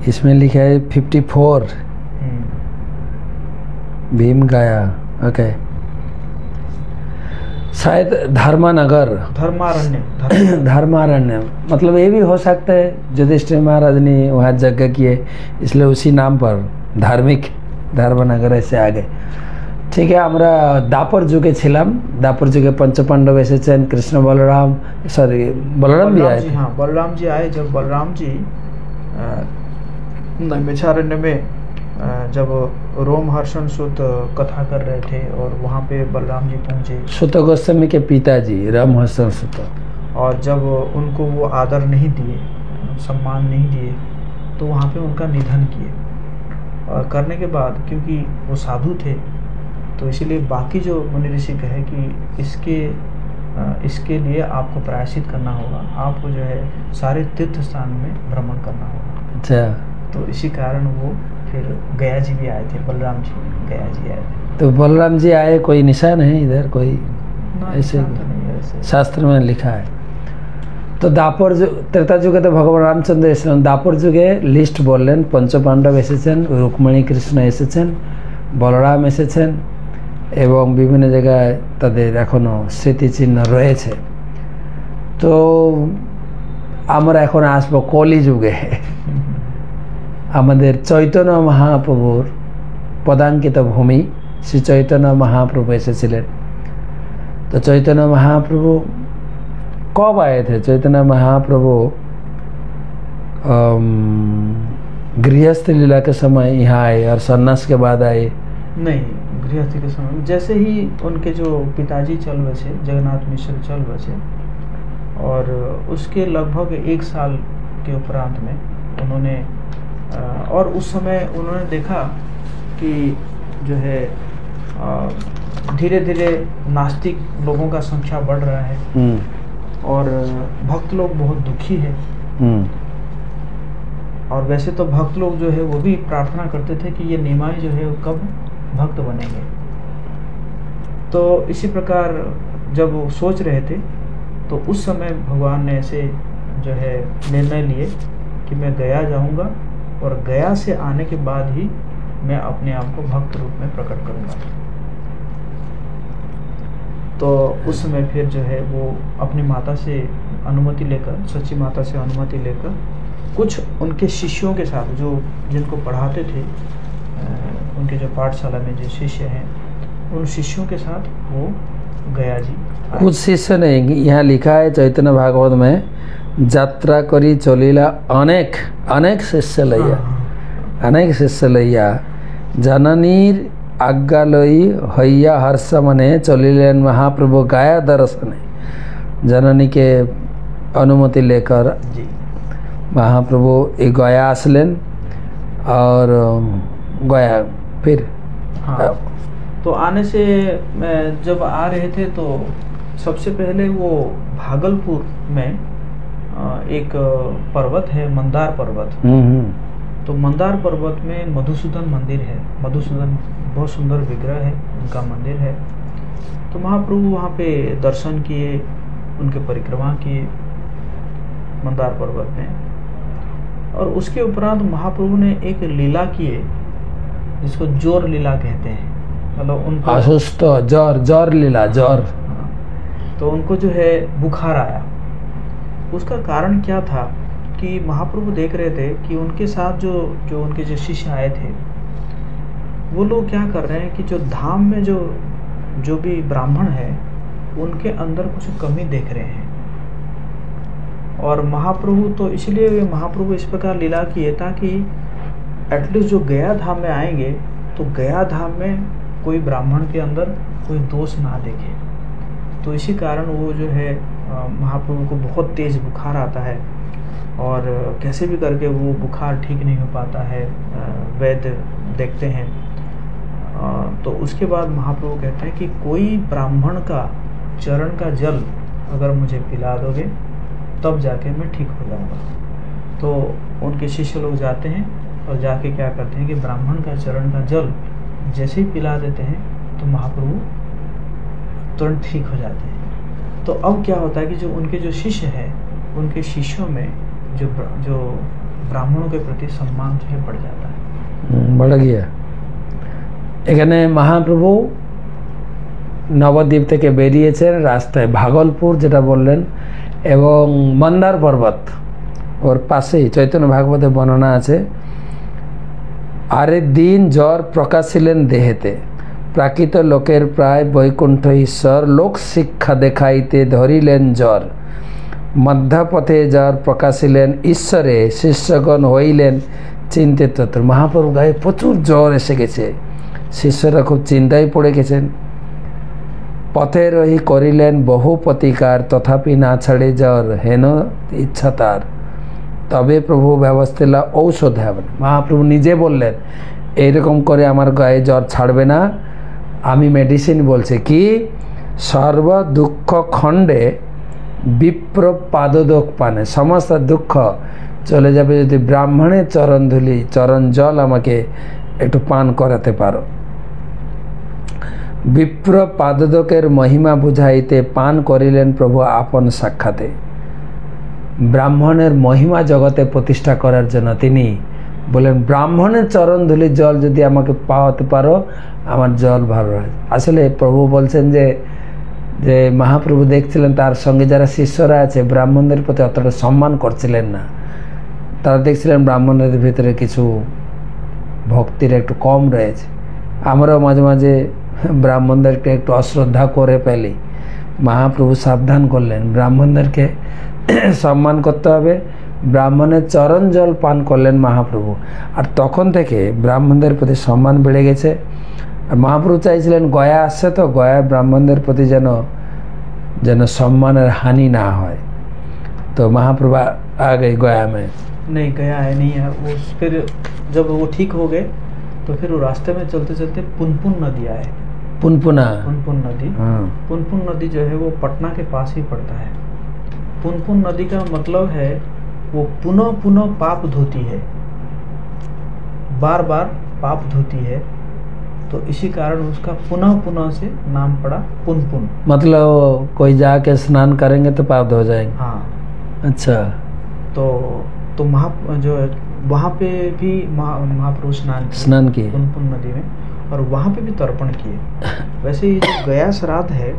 Speaker 1: इसमें लिखा है 54 भीम गया। ओके, शायद धर्मारण्य मतलब ये भी हो सकता है युधिष्ठिर महाराज ने वहाँ यज्ञ किए, इसलिए उसी नाम पर धार्मिक धर्मनगर ऐसे आ गए। ठीक है, আমরা দাপর যুগে ছিলাম। দাপর যুগে पंचपांडव এসেছেন, कृष्ण बलराम भी आए थे।
Speaker 2: हाँ, बलराम जी आए। जब बलराम जी नैमिषारण्य में जब रोमहर्षण सुत कथा कर रहे थे और वहाँ पे बलराम जी पहुँचे,
Speaker 1: सुत गोस्वामी के पिताजी रोमहर्षण सुत,
Speaker 2: और जब उनको वो आदर नहीं दिए, सम्मान नहीं दिए, तो वहाँ पे उनका निधन किए। और करने के बाद क्योंकि वो साधु थे तो इसीलिए बाकी जो मुनि ऋषि कहे कि इसके लिए आपको प्रायश्चित करना होगा, आपको जो है सारे तीर्थ स्थान में भ्रमण करना होगा।
Speaker 1: अच्छा,
Speaker 2: तो इसी कारण वो फिर गया जी भी आए थे, बलराम जी गया जी आए थे।
Speaker 1: तो बलराम जी आए, कोई निशान है इधर? कोई ऐसे शास्त्र में लिखा है। तो दापर त्रेता जुगे तो भगवान रामचंद्र एसेছেন, दापर जुगे लिस्ट बोलें पंचपांडव एसेছেন, रुक्मिणी कृष्ण एसेছেন, बलराम एसेছেন এবং বিভিন্ন জায়গায় তাদের এখনো স্মৃতিচিহ্ন রয়েছে। তো আমরা এখন আসবো কলি যুগে। আমাদের চৈতন্য মহাপ্রভুর পদাঙ্কিত ভূমি শ্রী চৈতন্য মহাপ্রভু এসেছিলেন। তো চৈতন্য महाप्रभु कब आए थे? चैतन्य महाप्रभु गृहस्थ लीला के समय यहाँ आए और सन्यास के बाद आए?
Speaker 2: नहीं, गृहस्थी के समय जैसे ही उनके जो पिताजी चल बसे, जगन्नाथ मिश्र चल बसे, और उसके लगभग 1 साल के उपरांत में उन्होंने और उस समय उन्होंने देखा कि जो है धीरे धीरे नास्तिक लोगों का संख्या बढ़ रहा है और भक्त लोग बहुत दुखी है। और वैसे तो भक्त लोग जो है वो भी प्रार्थना करते थे कि ये निमाई जो है वो कब भक्त बनेंगे। तो इसी प्रकार जब वो सोच रहे थे तो उस समय भगवान ने ऐसे जो है निर्णय लिए कि मैं गया जाऊंगा और गया से आने के बाद ही मैं अपने आप को भक्त रूप में प्रकट करूंगा। तो उस समय फिर जो है वो अपनी माता से अनुमति लेकर, सच्ची माता से अनुमति लेकर, कुछ उनके शिष्यों के साथ जो जिनको पढ़ाते थे, उनके जो पाठशाला में जो शिष्य हैं, उन शिष्यों के साथ वो गया जी।
Speaker 1: कुछ शिष्य नहीं, यहाँ लिखा है चैतन्य भागवत में, यात्रा करी चलिला अनेक अनेक शिष्य लैया, अनेक शिष्य लैया जननीर आज्ञालयी हईया हर्ष मने चलिलेन महाप्रभु गाया दर्शने। जननी के अनुमति लेकर महाप्रभु एक गया असलेन और गया फिर
Speaker 2: हाँ, तो आने से जब आ रहे थे तो सबसे पहले वो भागलपुर में एक पर्वत है मंदार पर्वत। तो मंदार पर्वत में मधुसूदन मंदिर है। मधुसूदन बहुत सुंदर विग्रह है, उनका मंदिर है। तो महाप्रभु वहाँ पे दर्शन किए, उनके परिक्रमा किए मंदार पर्वत में। और उसके उपरांत महाप्रभु ने एक लीला किए जिसको जोर लीला कहते हैं। मतलब उनको
Speaker 1: जोर लीला जोर।
Speaker 2: तो उनको जो है बुखार आया। उसका कारण क्या था कि महाप्रभु देख रहे थे कि उनके साथ जो उनके जो शिष्य आए थे वो लोग क्या कर रहे हैं कि जो धाम में जो भी ब्राह्मण है उनके अंदर कुछ कमी देख रहे हैं। और महाप्रभु तो इसलिए महाप्रभु इस प्रकार लीला किए ताकि एटलीस्ट जो गया धाम में आएंगे तो गया धाम में कोई ब्राह्मण के अंदर कोई दोष ना देखे। तो इसी कारण वो जो है महाप्रभु को बहुत तेज बुखार आता है और कैसे भी करके वो बुखार ठीक नहीं हो पाता है। वैद्य देखते हैं। तो उसके बाद महाप्रभु कहते हैं कि कोई ब्राह्मण का चरण का जल अगर मुझे पिला दोगे तब जाके मैं ठीक हो जाऊंगा। तो उनके शिष्य लोग जाते हैं और जाके क्या करते हैं कि ब्राह्मण का चरण का जल जैसे ही पिला देते हैं तो महाप्रभु तुरंत ठीक हो जाते हैं। तो अब क्या होता है कि जो उनके जो शिष्य हैं उनके शिष्यों में जो ब्राह्मणों के प्रति सम्मान जो है बढ़ जाता है,
Speaker 1: बढ़ गया। এখানে মহাপ্রভু নবদ্বীপ থেকে বেরিয়েছেন, রাস্তায় ভাগলপুর যেটা বললেন এবং মন্দার পর্বত ওর পাশেই চৈতন্য ভাগবতে বর্ণনা আছে। আরে দিন জ্বর প্রকাশিলেন দেহেতে, প্রাকৃত লোকের প্রায় বৈকুণ্ঠ ঈশ্বর, লোক শিক্ষা দেখাইতে ধরিলেন জ্বর, মধ্যপথে জ্বর প্রকাশিলেন ঈশ্বরে, শিষ্যগণ হইলেন চিন্তিত। মহাপ্রভু গায়ে প্রচুর জ্বর এসে গেছে, শিষ্যরা খুব চিন্তায় পড়ে গেছেন। পথে রহি করিলেন বহু প্রতিকার, তথাপি না ছাড়ে জ্বর হেন ইচ্ছা তার, তবে প্রভু ব্যবস্থা ঔষধ হবে। মহাপ্রভু নিজে বললেন এইরকম করে আমার গায়ে জ্বর ছাড়বে না, আমি মেডিসিন বলছি কি সর্ব দুঃখ খণ্ডে বিপ্র পাদোদক পানে, সমস্ত দুঃখ চলে যাবে যদি ব্রাহ্মণের চরণ ধুলি চরণ জল আমাকে একটু পান করাতে পারো। বিপ্র পাদোদকের মহিমা বুঝাইতে পান করিলেন প্রভু আপন সাক্ষাতে। ব্রাহ্মণের মহিমা জগতে প্রতিষ্ঠা করার জন্য তিনি বলেন ব্রাহ্মণের চরণ ধুলি জল যদি আমাকে পাওয়াতে পারো আমার জল ভালো হয়। আসলে প্রভু বলছেন যে মহাপ্রভু দেখছিলেন তার সঙ্গে যারা শিষ্যরা আছে ব্রাহ্মণদের প্রতি অতটা সম্মান করছিলেন না। তারা দেখছিলেন ব্রাহ্মণদের ভিতরে কিছু ভক্তির একটু কম রয়েছে। আমরাও মাঝে মাঝে ব্রাহ্মণদেরকে একটু অশ্রদ্ধা করে ফেলি। মহাপ্রভু সাবধান করলেন ব্রাহ্মণদেরকে সম্মান করতে হবে। ব্রাহ্মণের চরণ জল পান করলেন মহাপ্রভু, আর তখন থেকে ব্রাহ্মণদের প্রতি সম্মান বেড়ে গেছে। আর মহাপ্রভু চাইছিলেন গয়া আসছে তো গয়া ব্রাহ্মণদের প্রতি যেন সম্মানের हानि ना হয়। तो महाप्रभु आ गए गया में?
Speaker 2: नहीं, गया है नहीं है वो। फिर जब वो ठीक हो गए तो फिर वो रास्ते में चलते चलते पुनपुन नदी आए।
Speaker 1: पुनपुन
Speaker 2: नदी, पुनपुन नदी जो है वो पटना के पास ही पड़ता है। पुनपुन नदी का मतलब है वो पुनः पुनः पाप धोती है, बार बार पाप धोती है। तो इसी कारण उसका पुनः पुनः से नाम पड़ा पुनपुन।
Speaker 1: मतलब कोई जाके स्नान करेंगे तो पाप धो जाएंगे?
Speaker 2: हाँ।
Speaker 1: अच्छा।
Speaker 2: तो जो वहाँ पे भी महाप्रभु स्नान किए पुनपुन नदी में, और वहाँ पे भी तर्पण किए। वैसे ये जो गया श्राद्ध है,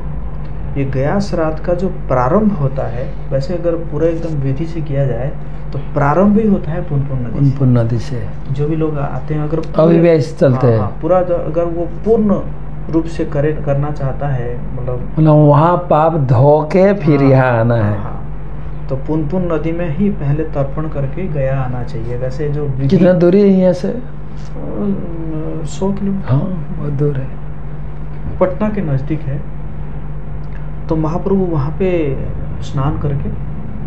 Speaker 2: ये गया श्राद्ध का जो प्रारंभ होता है, वैसे अगर पूरा एकदम विधि से किया जाए तो प्रारंभ ही होता है पुनपुन नदी से। जो भी लोग आते हैं अगर
Speaker 1: अभी भी ऐसे चलते हैं
Speaker 2: पूरा, अगर वो पूर्ण रूप से करना चाहता है, मतलब
Speaker 1: वहाँ पाप धो के फिर यहाँ आना है।
Speaker 2: तो पुनपुन नदी में ही पहले तर्पण करके गया आना चाहिए। वैसे जो
Speaker 1: कितना दूरी है यहाँ से?
Speaker 2: 100 किलोमीटर।
Speaker 1: हाँ, बहुत दूर है,
Speaker 2: पटना के नज़दीक है। तो महाप्रभु वहाँ पे स्नान करके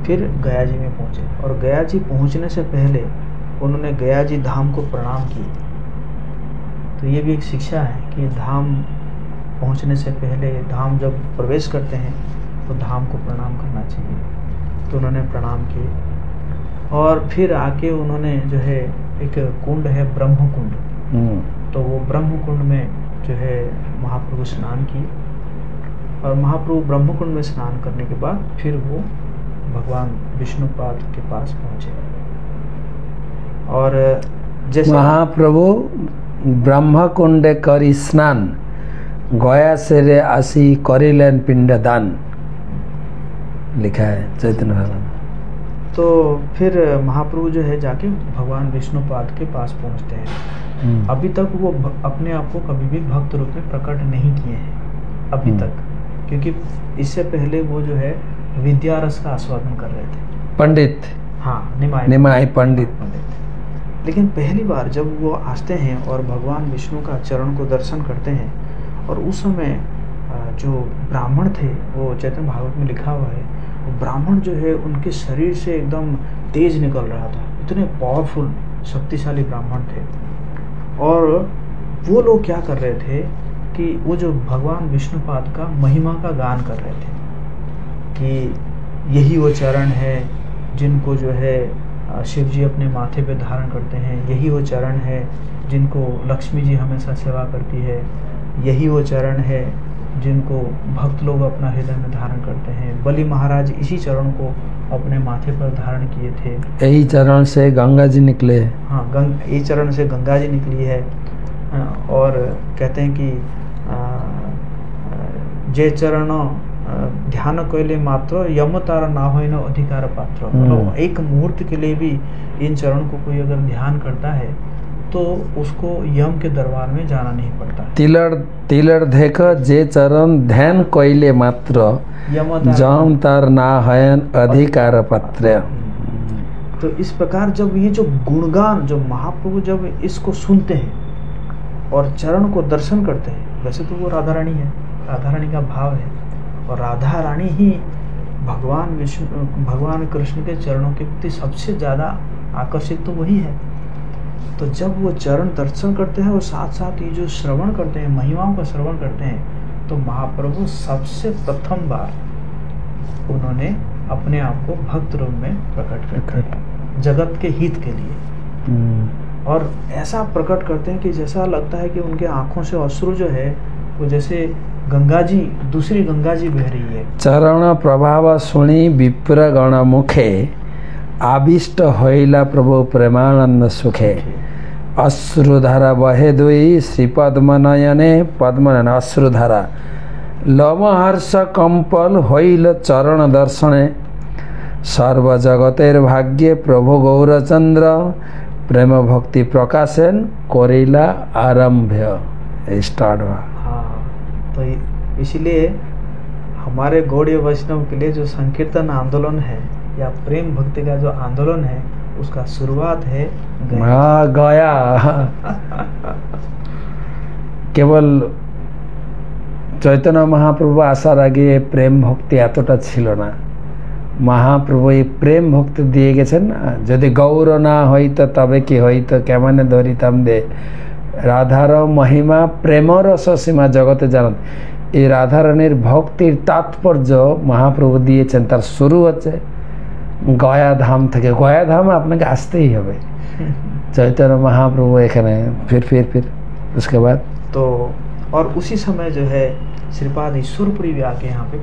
Speaker 2: फिर गया जी में पहुँचे, और गया जी पहुँचने से पहले उन्होंने गया जी धाम को प्रणाम किए। तो ये भी एक शिक्षा है कि धाम पहुँचने से पहले, धाम जब प्रवेश करते हैं तो धाम को प्रणाम करना चाहिए। तो उन्होंने प्रणाम किए, और फिर आके उन्होंने जो है एक कुंड है ब्रह्म कुंड, तो वो ब्रह्म कुंड में जो है महाप्रभु स्नान किए, और महाप्रभु ब्रह्म कुंड में स्नान करने के बाद फिर वो भगवान विष्णुपाद के पास पहुँचे। और जैसे
Speaker 1: महाप्रभु ब्रह्म कुंडे करी स्नान गया से आसी करिलेन पिंडदान, लिखा है चैतन्य भगवान।
Speaker 2: तो फिर महाप्रभु जो है जाके भगवान विष्णुपाद के पास पहुंचते हैं। अभी तक वो अपने आप को कभी भी भक्त रूप में प्रकट नहीं किए हैं अभी तक, क्योंकि इससे पहले वो जो है विद्या रस का आस्वादन कर रहे थे,
Speaker 1: पंडित।
Speaker 2: हाँ, निमाई पंडित। लेकिन पहली बार जब वो आते हैं और भगवान विष्णु का चरण को दर्शन करते हैं, और उस समय जो ब्राह्मण थे, वो चैतन्य भागवत में लिखा हुआ है, वो ब्राह्मण जो है उनके शरीर से एकदम तेज निकल रहा था, इतने पावरफुल शक्तिशाली ब्राह्मण थे। और वो लोग क्या कर रहे थे कि वो जो भगवान विष्णुपाद का महिमा का गान कर रहे थे कि यही वो चरण है जिनको जो है शिव जी अपने माथे पे धारण करते हैं, यही वो चरण है जिनको लक्ष्मी जी हमेशा सेवा करती है, यही वो चरण है जिनको भक्त लोग अपना हृदय में धारण करते हैं। बलि महाराज इसी चरण को अपने माथे पर धारण किए थे।
Speaker 1: यही चरण से गंगा जी निकले।
Speaker 2: हाँ, यही चरण से गंगा जी निकली है। और कहते हैं कि जे चरण ध्यान कैले मात्र यम तारा ना हो न अधिकार पात्र। मतलब एक मुहूर्त के लिए भी इन चरण को कोई अगर ध्यान करता है तो उसको यम के दरबार में जाना नहीं पड़ता।
Speaker 1: तिलर देख जे चरण ध्यान कैले मात्र यम तार ना हयन अधिकार पात्र।
Speaker 2: तो इस प्रकार जब ये जो गुणगान, जो महाप्रभु जब इसको सुनते हैं और चरण को दर्शन करते हैं, वैसे तो वो राधा रानी है, राधा रानी का भाव है, और राधा रानी ही भगवान कृष्ण के चरणों के प्रति सबसे ज़्यादा आकर्षित तो वही है। तो जब वो चरण दर्शन करते हैं और साथ साथ ये जो श्रवण करते हैं, महिमाओं का श्रवण करते हैं, तो महाप्रभु सबसे प्रथम बार उन्होंने अपने आप को भक्त रूप में प्रकट करते हैं जगत के हित के लिए। और ऐसा प्रकट करते हैं कि जैसा लगता है कि उनके आंखों से अश्रु जो है वो जैसे गंगा जी, दूसरी गंगा जी बह रही है।
Speaker 1: चरण प्रभाव सुनी विप्र गण मुखे आविष्ट होइला प्रभु प्रेमानंद सुखे। अश्रुधारा बहे दुई श्री पद्मनयने पद्मनयन अश्रुधारा लमहर्ष कंपल होइल चरण दर्शने सर्व जगतेर भाग्ये प्रभु गौरचंद्र प्रेम भक्ति प्रकाशन कोरिला आरंभ्य स्टार्ट हुआ।
Speaker 2: हाँ, तो इसलिए हमारे गौड़ीय वैष्णव के लिए जो संकीर्तन आंदोलन है या प्रेम भक्ति का जो आंदोलन है, उसका शुरुआत है
Speaker 1: गया। केवल चैतन्य महाप्रभु आसार आगे प्रेम भक्ति एतटा छिलो ना। महाप्रभु ये प्रेम भक्ति दिए गेছেন না, যদি গৌর না হইতো তবে কি হইতো, কেমনে ধরিতাম দে রাধার মহিমা প্রেম রস সীমা জগতে জানত। এই রাধারানীর ভক্তির তাৎপর্য মহাপ্রভু দিয়েছেন। তার শুরু হচ্ছে গয়া ধাম থেকে। গয়া ধাম আপনাকে আসতেই হবে। चैतन्य महाप्रभु এখানে फिर उसके बाद
Speaker 2: तो और उसी समय जो है श्रीपाद ईश्वरपुरी भी आके यहाँ पे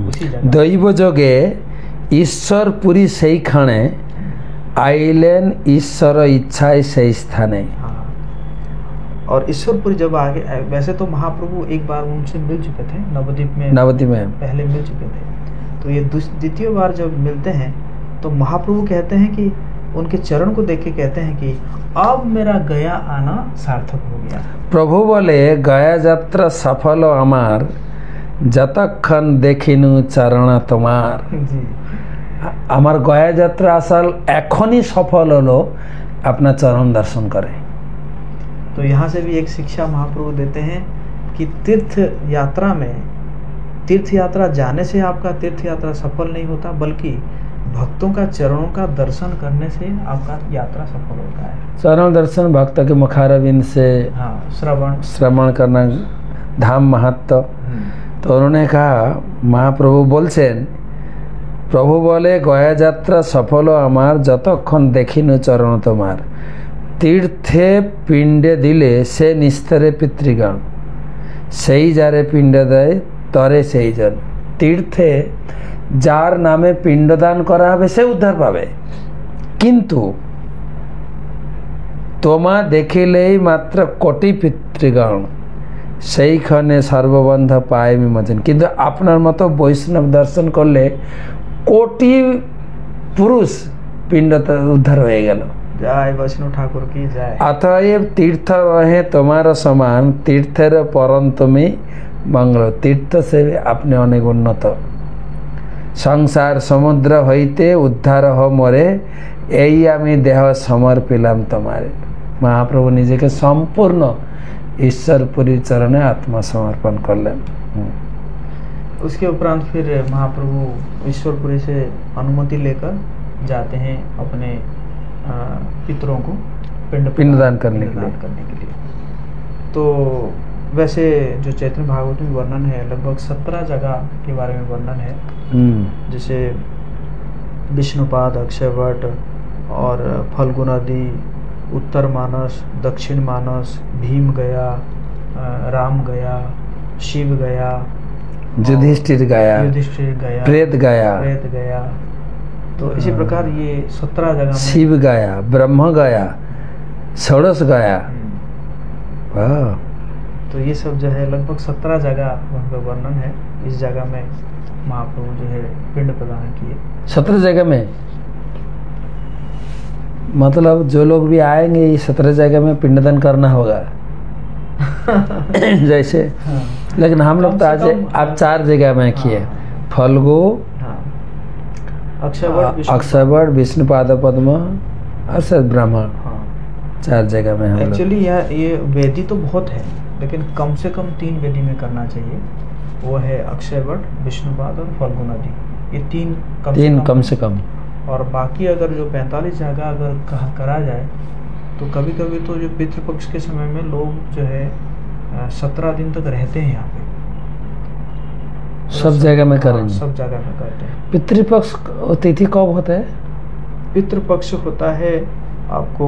Speaker 2: उसी जगह
Speaker 1: दैव जोगे ईश्वरपुरी সেইখানে आइलेन ईश्वर इच्छाएं সেই স্থানে।
Speaker 2: और ईश्वरपुरी जब आगे, वैसे तो महाप्रभु एक बार उनसे मिल चुके थे नवद्वीप में पहले मिल चुके थे। तो ये द्वितीय बार जब मिलते हैं तो महाप्रभु कहते हैं कि उनके चरण को देख के कहते हैं कि अब मेरा गया आना सार्थक हो गया।
Speaker 1: प्रभु बोले गया यात्रा सफल आमार যতক্ষণ দেখিনু চরণ তোমার। আমার গয়া যাত্রা আসল এখনই सफल হলো अपना चरण दर्शन करे।
Speaker 2: तो यहाँ से भी एक शिक्षा महाप्रभु देते हैं कि तीर्थ यात्रा जाने से आपका तीर्थ यात्रा सफल नहीं होता, बल्कि भक्तों का चरणों का दर्शन करने से आपका यात्रा सफल होता है।
Speaker 1: चरण दर्शन, भक्त के मुखारविंद से
Speaker 2: हाँ, श्रवण
Speaker 1: करना, धाम महत्व। तो उन्होंने कहा, महाप्रभु बोलছেন, প্রভু বলে গয়া যাত্রা সফল আমার যতক্ষণ দেখিনু চরণ তোমার, তীর্থে পিণ্ডে দিলে সে নিস্তরে পিতৃগণ, সেই যারে পিণ্ড দেয় তরে সেই জন। তীর্থে যার নামে পিণ্ডদান করা হবে সে উদ্ধার পাবে, কিন্তু তোমা দেখিলেই মাত্র কোটি পিতৃগণ সেইখানে সর্ববন্ধ পায় বিমোচন। কিন্তু আপনার মতো বৈষ্ণব দর্শন করলে কোটি পুরুষ পিণ্ড উদ্ধার হয়ে গেল।
Speaker 2: জয় বৈষ্ণব ঠাকুর কি জয়।
Speaker 1: অতএব তীর্থ রহে তোমার সমান, তীর্থের পরম তুমি মঙ্গল। তীর্থ সে আপনি অনেক উন্নত। সংসার সমুদ্র হইতে উদ্ধার হ মোরে, এই আমি দেহ সমর্পিলাম তোমারে। महाप्रभु নিজেকে সম্পূর্ণ ईश्वरपुरी चरण आत्मसमर्पण कर लें।
Speaker 2: उसके उपरांत फिर महाप्रभु ईश्वरपुरी से अनुमति लेकर जाते हैं अपने पितरों को
Speaker 1: पिंडदान करने के लिए।
Speaker 2: तो वैसे जो चैतन्य भागवत में वर्णन है, लगभग 17 जगह के बारे में वर्णन है, जैसे विष्णुपाद, अक्षयवट और फल्गु नदी, उत्तर मानस, दक्षिण मानस, भीम गया, राम गया, शिव गया,
Speaker 1: युधिष्ठिर गया, प्रेत गया,
Speaker 2: तो इसी प्रकार ये 17 जगह में
Speaker 1: शिव गया, ब्रह्म गया, षोडश गया।
Speaker 2: तो ये सब जो है लगभग 17 जगह उनका वर्णन है। इस जगह में महाप्रभु जो है पिंड प्रदान किए।
Speaker 1: 17 जगह में मतलब जो लोग भी आएंगे, 17 जगह में पिंडदान करना होगा। जैसे
Speaker 2: हाँ।
Speaker 1: लेकिन हम लोग तो आज आप 4 जगह में किए।
Speaker 2: हाँ।
Speaker 1: फल्गु,
Speaker 2: हाँ।
Speaker 1: अक्षयवट, विष्णुपाद पद्म और सद ब्राह्मण, 4 जगह में हम
Speaker 2: एक्चुअली ये वेदी तो बहुत है, लेकिन कम से कम 3 वेदी में करना चाहिए। वो है अक्षयवट, विष्णुपाद और फल्गु नदी। ये 3
Speaker 1: कम से कम।
Speaker 2: और बाकी अगर जो 45 जगह अगर करा जाए तो कभी कभी तो जो पितृपक्ष के समय में लोग जो है 17 दिन तक रहते हैं यहाँ पे।
Speaker 1: सब जगह में करेंगे।
Speaker 2: सब जगह में करते हैं।
Speaker 1: पितृपक्ष तिथि कब होता है?
Speaker 2: पितृपक्ष होता है आपको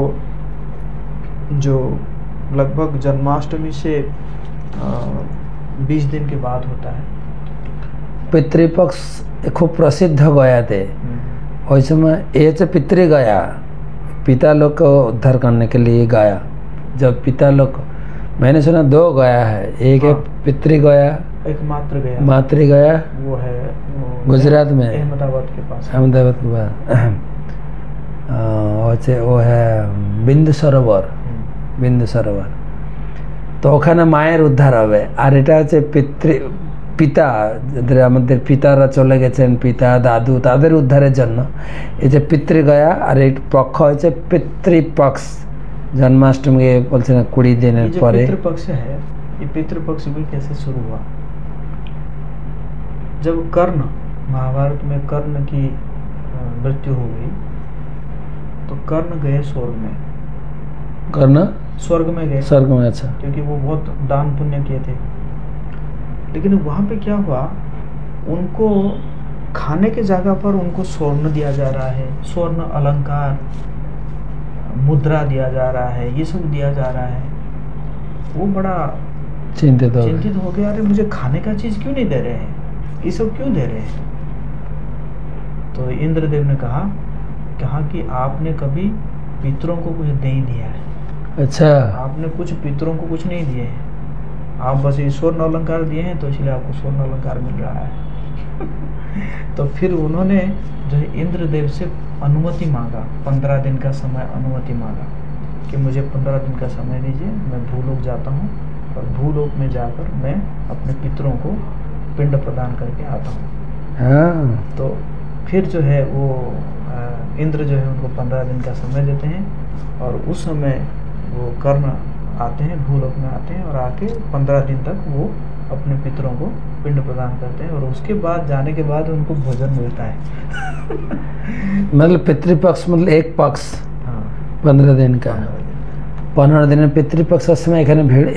Speaker 2: जो लगभग जन्माष्टमी से 20 दिन के बाद होता है।
Speaker 1: पितृपक्ष खूब प्रसिद्ध गया थे उस समय। ये तो पितृ गया, पिता लोग को उद्धार करने के लिए गया। जब पिता लोग, मैंने सुना 2 गया है, एक है पितृ गया,
Speaker 2: एक
Speaker 1: मातृ गया,
Speaker 2: वो है
Speaker 1: गुजरात में,
Speaker 2: अहमदाबाद के पास।
Speaker 1: अहमदाबाद के पास वो है बिंदु सरोवर। तो ওখানে মায়ের উদ্ধার হবে। আর এটা হচ্ছে পিতা, যাদের আমাদের পিতারা চলে গেছেন, পিতা দাদু, তাদের উদ্ধারের জন্য এই যে পিতৃগয়া। আর এই পক্ষ হচ্ছে পিতৃপক্ষ। जन्माष्टमी बोलते हैं 20 दिन पर।
Speaker 2: पितृपक्ष है, ये पितृपक्ष भी कैसे शुरू हुआ? जब कर्ण, महाभारत में कर्ण की मृत्यु हो गई तो कर्ण गए स्वर्ग में।
Speaker 1: कर्ण
Speaker 2: स्वर्ग में गए।
Speaker 1: स्वर्ग में, अच्छा।
Speaker 2: क्योंकि वो बहुत दान पुण्य किए थे। लेकिन वहाँ पे क्या हुआ, उनको खाने के जगह पर उनको स्वर्ण दिया जा रहा है, स्वर्ण अलंकार, मुद्रा दिया जा रहा है, ये सब दिया जा रहा है। वो बड़ा चिंतित हो गया, अरे मुझे खाने का चीज क्यों नहीं दे रहे हैं, ये सब क्यों दे रहे हैं? तो इंद्रदेव ने कहा कि आपने कभी पितरों को कुछ नहीं दिया है।
Speaker 1: अच्छा,
Speaker 2: आपने कुछ पितरों को कुछ नहीं दिए हैं, आप बस ये स्वर्ण अलंकार दिए हैं, तो इसलिए आपको स्वर्ण अलंकार मिल रहा है। तो फिर उन्होंने जो है इंद्रदेव से अनुमति मांगा, 15 दिन का समय अनुमति मांगा कि मुझे 15 दिन का समय दीजिए, मैं भूलोक जाता हूँ और भूलोक में जाकर मैं अपने पितरों को पिंड प्रदान करके आता हूँ। तो फिर जो है वो इंद्र जो है उनको 15 दिन का समय देते हैं और उस समय वो कर्ण आते हैं, भूलोक में आते हैं और आके 15 दिन तक वो अपने पितरों को पिंड प्रदान करते हैं और उसके बाद जाने के बाद उनको भोजन मिलता है।
Speaker 1: मतलब पितृपक्ष मतलब एक पक्ष
Speaker 2: हाँ
Speaker 1: 15 दिन का,
Speaker 2: 15 दिन।
Speaker 1: 15 दिन में पितृपक्ष समय एखाने भीड़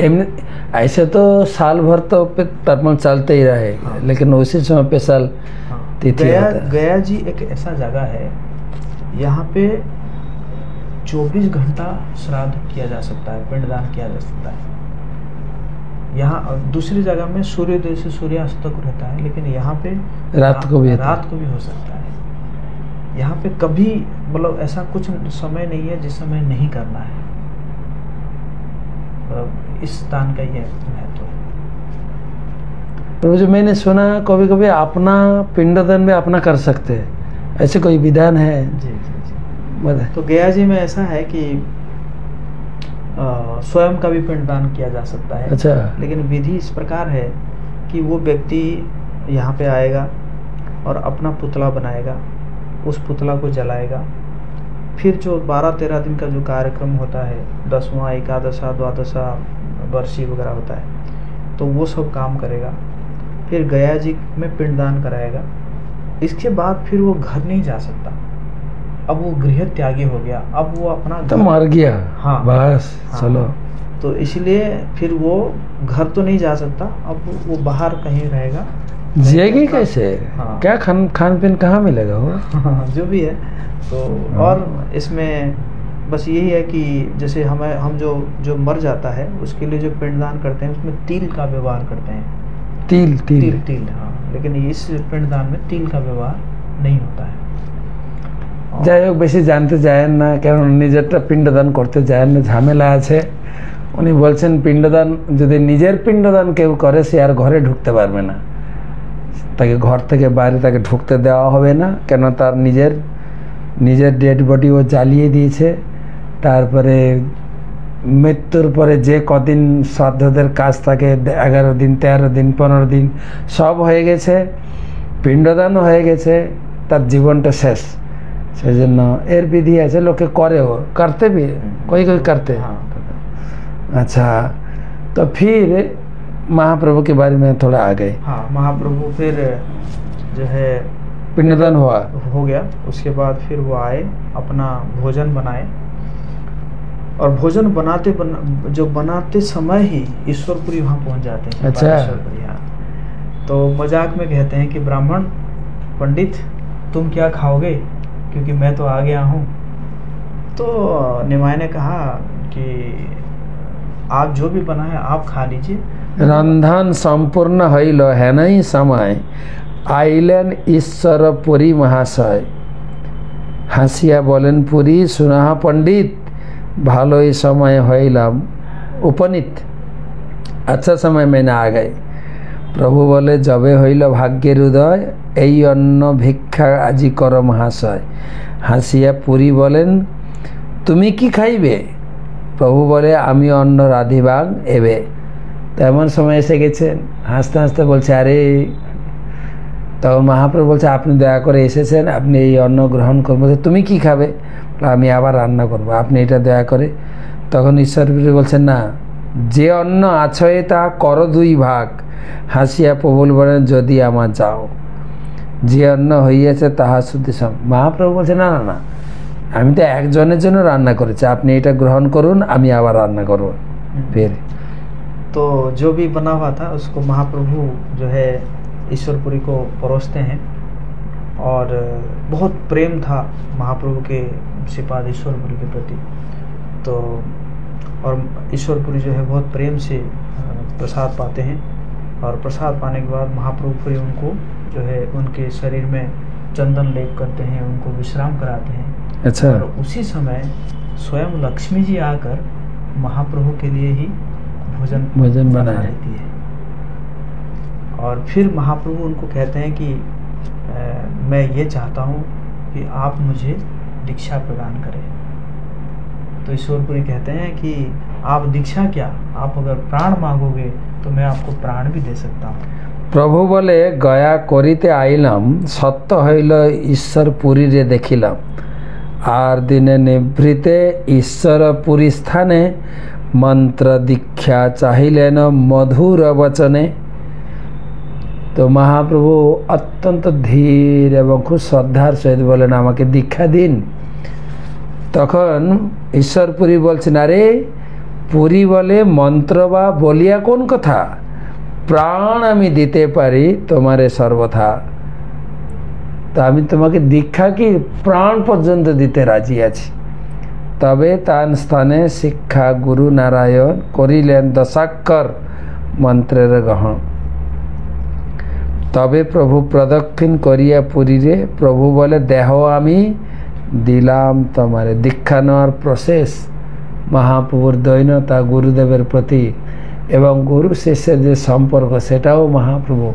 Speaker 1: ऐसे तो साल भर तो तर्पण चलते ही रहे,
Speaker 2: हाँ।
Speaker 1: लेकिन उसी समय पे साल
Speaker 2: हाँ।
Speaker 1: तिथि
Speaker 2: गया
Speaker 1: होता है।
Speaker 2: गया जी एक ऐसा जगह है, यहाँ पे 24 घंटा श्राद्ध किया जा सकता है, पिंडदान किया जा सकता है। यहाँ दूसरी जगह में सूर्योदय से सूर्यास्त तक रहता है, लेकिन यहाँ पे
Speaker 1: रात को भी होता है।
Speaker 2: रात को भी हो सकता है। यहाँ पे कभी मतलब ऐसा कुछ समय नहीं है जिस समय नहीं करना है। इस स्थान का यह महत्व है।
Speaker 1: तो जो मैंने सुना कभी कभी अपना पिंडदान में अपना कर सकते हैं, ऐसे कोई विधान है?
Speaker 2: जी जी जी।
Speaker 1: बताए।
Speaker 2: तो गया जी में ऐसा है कि स्वयं का भी पिंडदान किया जा सकता है।
Speaker 1: अच्छा।
Speaker 2: लेकिन विधि इस प्रकार है कि वो व्यक्ति यहाँ पे आएगा और अपना पुतला बनाएगा, उस पुतला को जलाएगा, फिर जो 12-13 दिन का जो कार्यक्रम होता है, 10वां, एकादशा, द्वादशा, बरसी वगैरह होता है, तो वो सब काम करेगा। फिर गया जी में पिंडदान कराएगा। इसके बाद फिर वो घर नहीं जा सकता, अब वो गृह त्यागी हो गया, अब वो अपना
Speaker 1: तो मर गया।
Speaker 2: हाँ
Speaker 1: बस
Speaker 2: हाँ।
Speaker 1: चलो।
Speaker 2: तो इसलिए फिर वो घर तो नहीं जा सकता, अब वो बाहर कहीं रहेगा।
Speaker 1: जिएगी कैसे?
Speaker 2: हाँ।
Speaker 1: क्या खान पीन कहाँ मिलेगा वो?
Speaker 2: जो भी है। तो और इसमें बस यही है कि जैसे हम जो मर जाता है उसके लिए जो पिंडदान करते हैं उसमें तिल का व्यवहार करते हैं।
Speaker 1: तिल तिल
Speaker 2: तिल हाँ। लेकिन इस पिंडदान में तिल का व्यवहार नहीं होता है।
Speaker 1: যাই হোক বেশি জানতে চায়েন না, কারণ নিজেরটা পিণ্ডদান করতে চায়েন না, ঝামেলা আছে। উনি বলছেন পিণ্ডদান যদি নিজের পিণ্ডদান কেউ করে সে আর ঘরে ঢুকতে পারবে না, তাকে ঘর থেকে বাইরে তাকে ঢুকতে দেওয়া হবে না, কেন তার নিজের ডেড বডি ও জ্বালিয়ে দিয়েছে। তারপরে মৃত্যুর পরে যে কদিন শ্রাদ্ধদের কাজ থাকে 11 দিন, 13 দিন, 15 দিন সব হয়ে গেছে, পিণ্ডদানও হয়ে গেছে, তার জীবনটা শেষ। সেই জন্য এর বিধি আছে, লোকে করেও, करते भी कोई करते।
Speaker 2: हाँ।
Speaker 1: अच्छा, तो फिर महाप्रभु के बारे में थोड़ा आ गए।
Speaker 2: हाँ, महाप्रभु फिर जो है
Speaker 1: पिंडदान
Speaker 2: हो गया। उसके बाद फिर वो आए, अपना भोजन बनाए, और भोजन बनाते समय ही ईश्वरपुरी वहाँ पहुँच जाते हैं।
Speaker 1: अच्छा।
Speaker 2: ईश्वरपुरी, हाँ। तो मजाक में कहते हैं कि ब्राह्मण पंडित तुम क्या खाओगे, क्योंकि मैं तो आ गया हूँ। तो निमाय ने कहा कि आप जो भी बनाए आप खा लीजिए।
Speaker 1: रंधन संपूर्ण हईल है नहीं समय, आइलेन ईश्वरपुरी महाशय। हासिया बोलेन पुरी सुना पंडित, भालोई समय हईलाम उपनीत। अच्छा समय मैंने आ गए। प्रभु बोले जबे हईल भाग्येर उदय, এই অন্ন ভিক্ষা আজি কর মহাশয়। হাসিয়া পুরী বলেন তুমি কি খাইবে? প্রভু বলে আমি অন্ন রাধিবাগ এবে। তো এমন সময় এসে গেছেন, হাসতে হাসতে বলছে আরে, তখন মহাপ্রভু বলছে আপনি দয়া করে এসেছেন, আপনি এই অন্ন গ্রহণ করবো, তুমি কি খাবে? আমি আবার রান্না করব, আপনি এটা দয়া করে। তখন ঈশ্বরপুরী বলছেন না, যে অন্ন আছয়ে তা করো 2 ভাগ। হাসিয়া প্রবল বলেন যদি আমার যাও, যে অন্ন হইয়াছে তাহা শুদ্ধি সম। মহাপ্রভু বলছে না না না, আমি তো একজনের জন্য রান্না করেছি, আপনি এটা গ্রহণ করুন, আমি আবার রান্না করব। फिर
Speaker 2: तो जो भी बना हुआ था उसको महाप्रभु जो है ईश्वरपुरी को परोसते हैं, और बहुत प्रेम था महाप्रभु के श्रीपाद ईश्वरपुरी के प्रति। तो और ईश्वरपुरी जो है बहुत प्रेम से प्रसाद पाते हैं, और प्रसाद पाने के बाद महाप्रभु फिर उनको जो है उनके शरीर में चंदन लेप करते हैं, उनको विश्राम कराते हैं।
Speaker 1: अच्छा।
Speaker 2: और उसी समय स्वयं लक्ष्मी जी आकर महाप्रभु के लिए ही भोजन बना लेती है। और फिर महाप्रभु उनको कहते हैं कि मैं ये चाहता हूँ कि आप मुझे दीक्षा प्रदान करें। तो ईश्वरपुरी कहते हैं कि आप दीक्षा क्या, आप अगर प्राण मांगोगे तो मैं आपको प्राण भी दे सकता हूँ।
Speaker 1: প্রভু বলে গয়া করিতে আইলাম, সত্য হইল ঈশ্বর পুরী রে দেখিলাম। আর দিনে নিভৃতে ঈশ্বর পুরী স্থানে মন্ত্র দীক্ষা চাহিলেন মধুর বচনে। তো মহাপ্রভু অত্যন্ত ধীর এবং খুব শ্রদ্ধার সহিত বলেন আমাকে দীক্ষা দিন। তখন ঈশ্বর পুরী বলছেন, আরে পুরী বলে মন্ত্র বা বলিয়া কোন কথা, প্রাণ আমি দিতে পারি তোমারে সর্বথা। তো আমি তোমাকে দীক্ষা কি প্রাণ পর্যন্ত দিতে রাজি আছি। তবে তার স্থানে শিক্ষা গুরু নারায়ণ করিলেন দশাক্ষর মন্ত্রের গ্রহণ। তবে প্রভু প্রদক্ষিণ করিয়া পুরীরে প্রভু বলে দেহ আমি দিলাম তোমারে। দীক্ষা নেওয়ার প্রসেস, মহাপ্রভুর দৈন্যতা গুরুদেবের প্রতি এবং গুরু শিষ্যের যে সম্পর্ক সেটাও মহাপ্রভু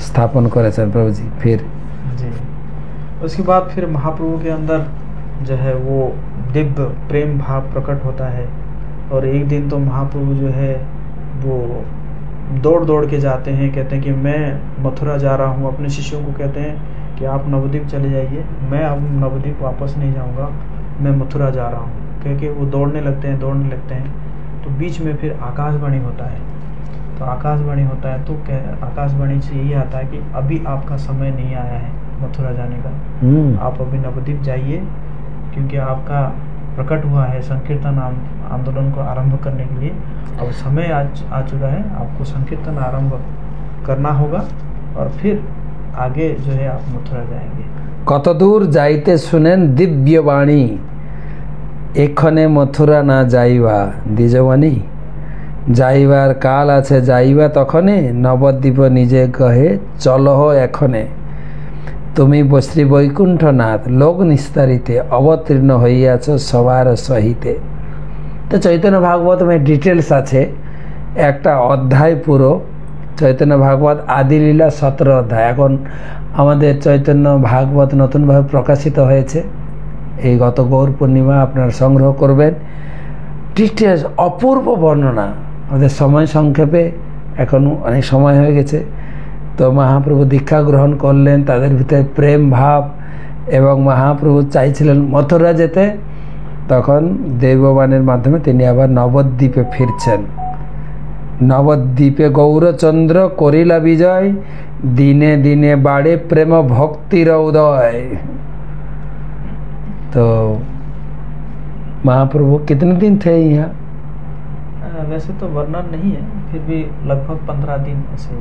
Speaker 1: स्थापन करें प्रभु जी। फिर
Speaker 2: जी उसके बाद फिर महाप्रभु के अंदर जो है वो दिव्य प्रेम भाव प्रकट होता है। और एक दिन तो महाप्रभु जो है वो दौड़ दौड़ के जाते हैं, कहते हैं कि मैं मथुरा जा रहा हूँ। अपने शिष्यों को कहते हैं कि आप नवद्वीप चले जाइए, मैं अब नवद्वीप वापस नहीं जाऊँगा, मैं मथुरा जा रहा हूँ। कह के वो दौड़ने लगते हैं। तो बीच में फिर आकाशवाणी होता है। तो आकाशवाणी होता है तो आकाशवाणी से यही आता है कि अभी आपका समय नहीं आया है मथुरा जाने का, आप अभी नवद्वीप जाइए, क्योंकि आपका प्रकट हुआ है संकीर्तन आंदोलन को आरंभ करने के लिए। अब समय आ चुका है, आपको संकीर्तन आरंभ करना होगा और फिर आगे जो है आप मथुरा जाएंगे।
Speaker 1: कत दूर जाइते सुनेन दिव्य वाणी, एखने मथुरा ना जाइबा द्विजवाणी। যাইবার কাল আছে যাইবা তখনে, নবদ্বীপ নিজে কহে চলহ এখনে। তুমি শ্রী বৈকুণ্ঠনাথ লোক নিস্তারিতে অবতীর্ণ হইয়াছ সবার সহিতে। তো চৈতন্য ভাগবত में ডিটেলস আছে একটা অধ্যায় পুরো। চৈতন্য ভাগবত আদিলীলা 17 অধ্যায়। এখন আমাদের চৈতন্য ভাগবত নতুনভাবে প্রকাশিত হয়েছে, এই গত গৌর পূর্ণিমা আপনারা সংগ্রহ করবেন। ডিটেলস অপূর্ব বর্ণনা। আমাদের সময় সংক্ষেপে এখন অনেক সময় হয়ে গেছে। তো মহাপ্রভু দীক্ষা গ্রহণ করলেন, তাদের ভিতরে প্রেম ভাব এবং মহাপ্রভু চাইছিলেন মথুরা যেতে। তখন দৈববাণীর মাধ্যমে তিনি আবার নবদ্বীপে ফিরছেন। নবদ্বীপে গৌরচন্দ্র করিলা বিজয়, দিনে দিনে বাড়ে প্রেম ভক্তির উদয়। तो महाप्रभु कितने दिन थे यहाँ?
Speaker 2: वैसे तो वर्णन नहीं है, फिर भी लगभग 15 दिन ऐसे।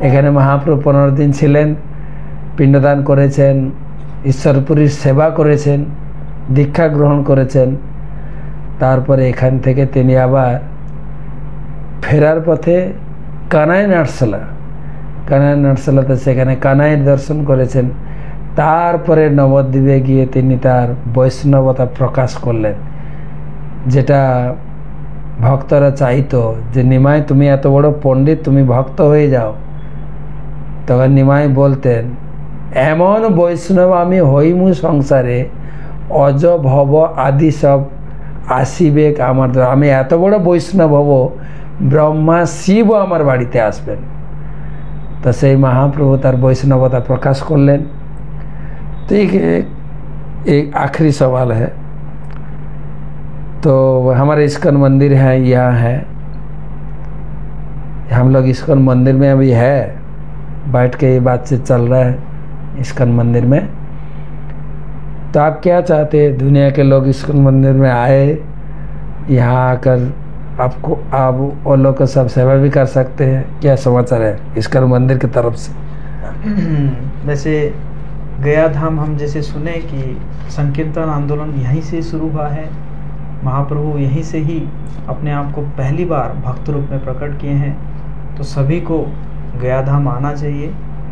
Speaker 1: এখানে মহাপ্রভু 15 দিন ছিলেন, পিণ্ডদান করেছেন, ঈশ্বরপুরীর সেবা করেছেন, দীক্ষা গ্রহণ করেছেন। তারপরে এখান থেকে তিনি আবার ফেরার পথে কানাই নাটশালাতে সেখানে কানাইয়ের দর্শন করেছেন। তারপরে নবদ্বীপে গিয়ে তিনি তার বৈষ্ণবতা প্রকাশ করলেন, যেটা ভক্তরা চাইতো যে নিমাই তুমি এত বড় পণ্ডিত, তুমি ভক্ত হয়ে যাও। তখন নিমাই বলতেন এমন বৈষ্ণব আমি হইমু সংসারে, অজ ভব আদি সব আসিবে আমার। আমি এত বড় বৈষ্ণব হব, ব্রহ্মা শিব আমার বাড়িতে আসবেন। তো সেই মহাপ্রভু তার বৈষ্ণবতা প্রকাশ করলেন। तो एक आखिरी सवाल है। तो हमारे इस्कॉन मंदिर है, यहाँ है, हम लोग इस्कॉन मंदिर में अभी है, बैठ के ये बातचीत चल रहा है इस्कॉन मंदिर में। तो आप क्या चाहते हैं दुनिया के लोग इस्कॉन मंदिर में आए, यहाँ आकर आपको आप और लोग को सब सेवा भी कर सकते हैं? क्या समाचार है इस्कॉन मंदिर की तरफ से?
Speaker 2: वैसे गया धाम हम जैसे सुने कि संकीर्तन आंदोलन यहीं से शुरू हुआ है। महाप्रभु यहीं से ही अपने आप को पहली बार भक्त रूप में प्रकट किए हैं। तो सभी को गया धाम आना चाहिए।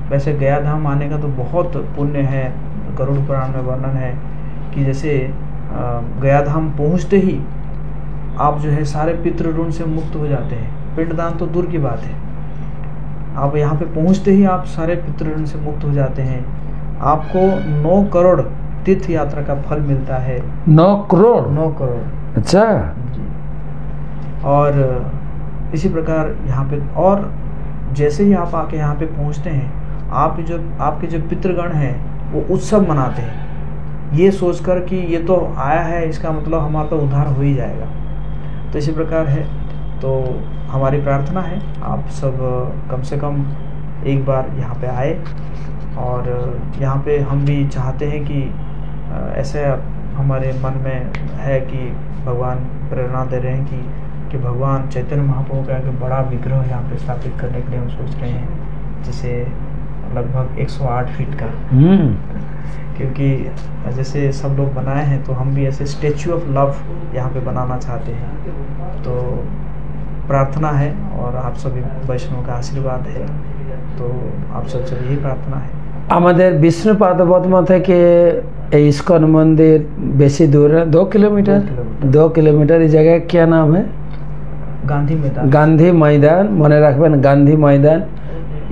Speaker 2: वैसे गया धाम आने का तो बहुत पुण्य है। गरुड़ पुराण में वर्णन है कि जैसे गया धाम पहुँचते ही आप जो है सारे पितृ ऋण से मुक्त हो जाते हैं। पिंडदान तो दूर की बात है, आप यहाँ पे पहुँचते ही आप सारे पितृ ऋण से मुक्त हो जाते हैं। आपको 9 करोड़ तीर्थ यात्रा का फल मिलता है।
Speaker 1: 9 करोड़?
Speaker 2: 9 करोड़।
Speaker 1: अच्छा
Speaker 2: जी। और इसी प्रकार यहाँ पे, और जैसे ही आप आके यहाँ पे पहुँचते हैं, आपके जो पितृगण हैं वो उत्सव मनाते हैं, ये सोचकर कि ये तो आया है, इसका मतलब हमारा तो उद्धार हो ही जाएगा। तो इसी प्रकार है। तो हमारी प्रार्थना है आप सब कम से कम एक बार यहाँ पे आए। और यहाँ पे हम भी चाहते हैं कि ऐसे हमारे मन में है कि भगवान प्रेरणा दे रहे हैं कि भगवान चैतन्य महाप्रभु का एक बड़ा विग्रह यहाँ पे स्थापित करने के लिए हम सोच रहे हैं, जिसे लगभग 108 फीट का, क्योंकि जैसे सब लोग बनाए हैं तो हम भी ऐसे स्टैच्यू ऑफ लव यहाँ पे बनाना चाहते हैं। तो प्रार्थना है और आप सभी वैष्णव का आशीर्वाद है, तो आप सबसे यही प्रार्थना है।
Speaker 1: আমাদের বিষ্ণুপাদপদ্ম থেকে এই ইস্কন मंदिर বেশি दूर है, 2 किलोमीटर। 2 किलोमीटर। इस जगह क्या नाम है?
Speaker 2: गांधी मैदान।
Speaker 1: गांधी मैदान মনে রাখবেন, গান্ধী ময়দান,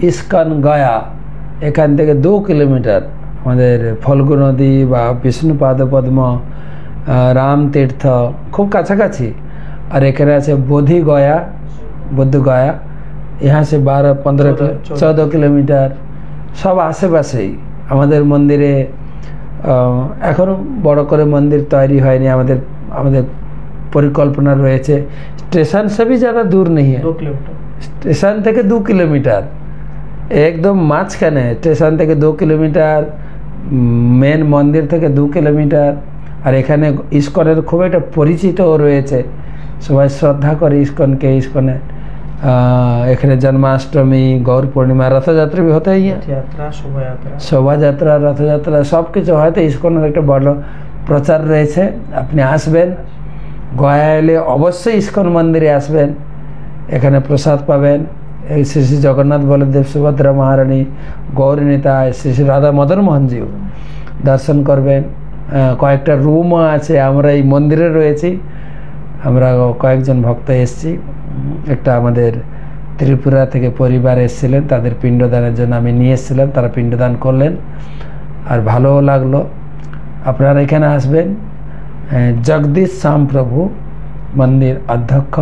Speaker 1: ইস্কন গয়া। এখান থেকে 2 কিলোমিটার আমাদের ফল্গু নদী বা বিষ্ণুপাদপদ্ম, রাম তীর্থ খুব কাছাকাছি। আর এখানে আছে বোধি গয়া, বুদ্ধ গয়া, यहाँ से 12-15-14 কিলোমিটার, সব আশেপাশেই। আমাদের মন্দিরে এখনও বড় করে মন্দির তৈরি হয়নি, আমাদের পরিকল্পনা রয়েছে। স্টেশন से भी ज़्यादा दूर नहीं है,
Speaker 2: 2 किलोमीटर।
Speaker 1: স্টেশন থেকে 2 কিলোমিটার, একদম মাঝখানে। স্টেশন থেকে 2 কিলোমিটার, মেন মন্দির থেকে 2 কিলোমিটার। আর এখানে ইস্কনের খুব একটা পরিচিতও রয়েছে, সবাই শ্রদ্ধা করে ইস্কনকে। ইস্কনে এখানে জন্মাষ্টমী, গৌর পূর্ণিমা, রথযাত্রা भी होता ही है, শোভাযাত্রা, রথযাত্রা সব কিছু হয়তো ইস্কনের একটা বড় প্রচার রয়েছে। আপনি আসবেন, গয়া এলে অবশ্যই ইস্কন মন্দিরে আসবেন, এখানে প্রসাদ পাবেন। এই শ্রী শ্রী জগন্নাথ বলদেব, সুভদ্রা মহারানী, গৌরীনিতাই, শ্রী শ্রী রাধা মদন মোহনজিও দর্শন করবেন। কয়েকটা রুমও আছে, আমরা এই মন্দিরে রয়েছি, আমরা কয়েকজন ভক্ত এসেছি। একটা আমাদের ত্রিপুরা থেকে পরিবার এসেছিলেন, তাদের পিণ্ডদানের জন্য আমি নিয়ে এসেছিলাম, তারা পিণ্ডদান করলেন আর ভালোও লাগলো। আপনারা এখানে আসবেন। जगदीश श्याम प्रभु मंदिर अध्यक्ष।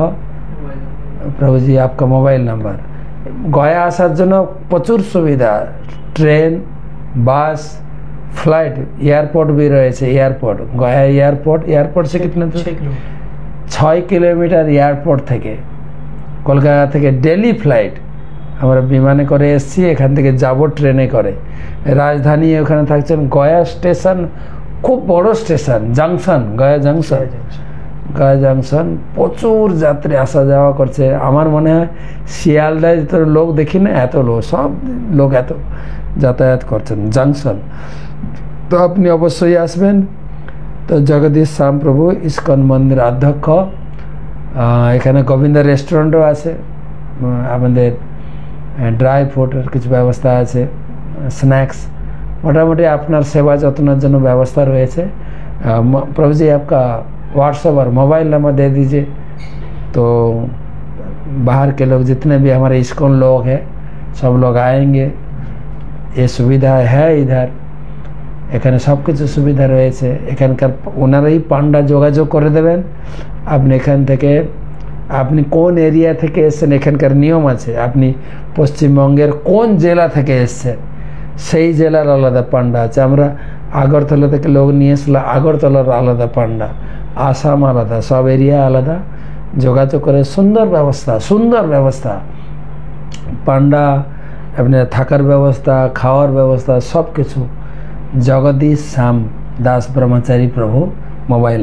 Speaker 1: प्रभु जी आपका मोबाइल नंबर। गया आसार जন্য প্রচুর সুবিধা, ট্রেন, বাস, फ्लाइट, एयरपोर्ट भी রয়েছে। एयरपोर्ट गया एयरपोर्ट से कितने दूर? 6 কিলোমিটার এয়ারপোর্ট থেকে। কলকাতা থেকে ডেলি ফ্লাইট, আমরা বিমানে করে এসেছি, এখান থেকে যাব ট্রেনে করে। রাজধানী ওখানে থাকছেন। গয়া স্টেশন খুব বড় স্টেশন, জাংশন, গয়া জাংশন প্রচুর যাত্রী আসা যাওয়া করছে। আমার মনে হয় শিয়ালদায় যত লোক দেখি না, এত লোক, সব লোক এত যাতায়াত করছেন জাংশন। তো আপনি অবশ্যই আসবেন। তো জগদীশ শ্যাম প্রভু ইস্কন মন্দির অধ্যক্ষ। এখানে গোবিন্দ রেস্টুরেন্টও আছে, আমাদের ড্রাই ফ্রুটের কিছু ব্যবস্থা আছে, স্ন্যাক্স, मोटामोटी আপনার সেবা যত্নের জন্য ব্যবস্থা রয়েছে। प्रभु जी आपका व्हाट्सएप और मोबाइल नंबर दे दीजिए, तो बाहर के लोग जितने भी हमारे इस्कॉन लोग हैं सब लोग आएंगे। ये सुविधा है इधर, এখানে সব কিছু সুবিধা রয়েছে। এখানকার ওনারাই পান্ডা যোগাযোগ করে দেবেন। আপনি এখান থেকে, আপনি কোন এরিয়া থেকে এসেছেন, এখানকার নিয়ম আছে। আপনি পশ্চিমবঙ্গের কোন জেলা থেকে এসেছেন সেই জেলার আলাদা পান্ডা আছে। আমরা আগরতলা থেকে লোক নিয়ে আসলে আগরতলার আলাদা পান্ডা, আসাম আলাদা, সব এরিয়া আলাদা। যোগাযোগ করে সুন্দর ব্যবস্থা পান্ডা, আপনার থাকার ব্যবস্থা, খাওয়ার ব্যবস্থা সব কিছু। जगदीश श्याम दास ब्रह्मचारी प्रभु। मोबाइल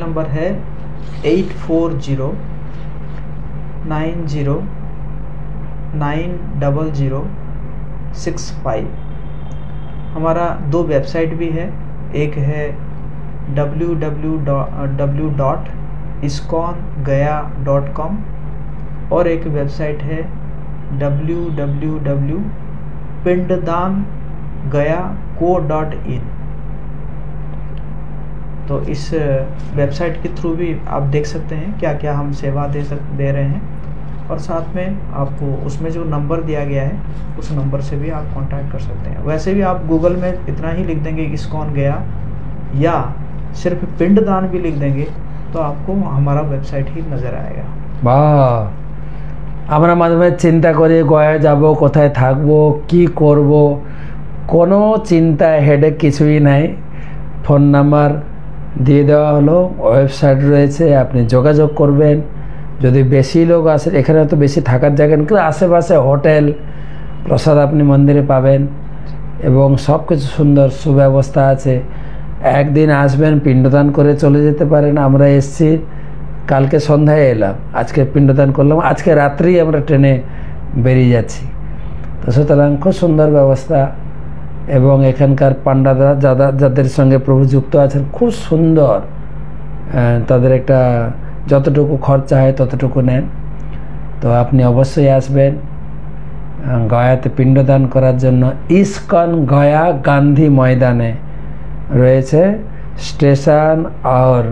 Speaker 1: नंबर
Speaker 2: है 8409090065। हमारा 2 वेबसाइट भी है, एक है www.iskongaya.com और एक वेबसाइट है www.pindadan.gaya.co.in। तो इस वेबसाइट के थ्रू भी आप देख सकते हैं क्या क्या हम सेवा दे रहे हैं, और साथ में आपको उसमें जो नंबर दिया गया है उस नंबर से भी आप कांटेक्ट कर सकते हैं। वैसे भी आप गूगल में इतना ही लिख देंगे इस्कॉन गया या सिर्फ पिंडदान भी लिख देंगे तो आपको हमारा वेबसाइट ही नज़र आएगा।
Speaker 1: वाह, আমরা মাঝে চিন্তা করি গয়া যাব, কোথায় থাকবো, কি করব, কোনো চিন্তা হেডেক কিছুই নাই। ফোন নাম্বার দিয়ে দেওয়া হলো, ওয়েবসাইট রয়েছে, আপনি যোগাযোগ করবেন, যদি বেশি লোক আসে, এখানে তো বেশি থাকার জায়গা নেই, কিন্তু আশেপাশে হোটেল, প্রসাদ আপনি মন্দিরে পাবেন এবং সব কিছু সুন্দর সুব্যবস্থা আছে। একদিন আসবেন, পিণ্ডদান করে চলে যেতে পারেন। আমরা এসছি কালকে সন্ধ্যায় এলাম, আজকে পিণ্ডদান করলাম, আজকে রাত্রেই আমরা ট্রেনে বেরিয়ে যাচ্ছি। তো সুতরাং খুব সুন্দর ব্যবস্থা এবং এখানকার পাণ্ডারা যাদের সঙ্গে প্রভু যুক্ত আছেন খুব সুন্দর, তাদের একটা যতটুকু খরচা হয় ততটুকু নেন। তো আপনি অবশ্যই আসবেন গয়াতে পিণ্ডদান করার জন্য। ইস্কন গয়া গান্ধী ময়দানে রয়েছে স্টেশন আর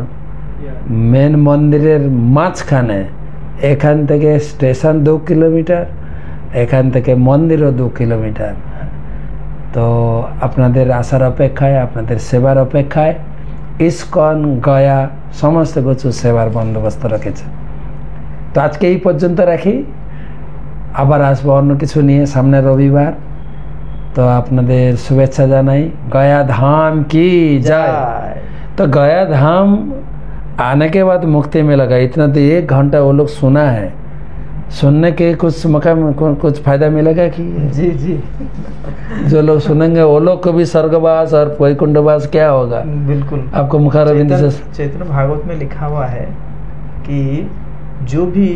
Speaker 1: মেন মন্দিরের মাঝখানে। এখান থেকে স্টেশন 2 কিলোমিটার, এখান থেকে মন্দিরও 2 কিলোমিটার। তো আপনাদের আসার অপেক্ষায়, আপনাদের সেবার অপেক্ষায় ইস্কন গয়া সমস্ত কিছু সেবার বন্দোবস্ত রেখেছে। তো আজকে এই পর্যন্ত রাখি, আবার আসবো অন্য কিছু নিয়ে সামনে রবিবার। तो আপনাদের शुभेच्छा জানাই। गया धाम की जय। तो गया धाम आने के बाद मुक्ति में लगा, इतना तो 1 घंटा वो लोग सुना है, सुनने के कुछ मौका कुछ फायदा मिलेगा कि?
Speaker 2: जी जी,
Speaker 1: जो लोग सुनेंगे वो लोग को भी स्वर्गवास और वैकुंठवास क्या होगा?
Speaker 2: बिल्कुल।
Speaker 1: आपको मुखारविंद से
Speaker 2: चैतन्य भागवत में लिखा हुआ है कि जो भी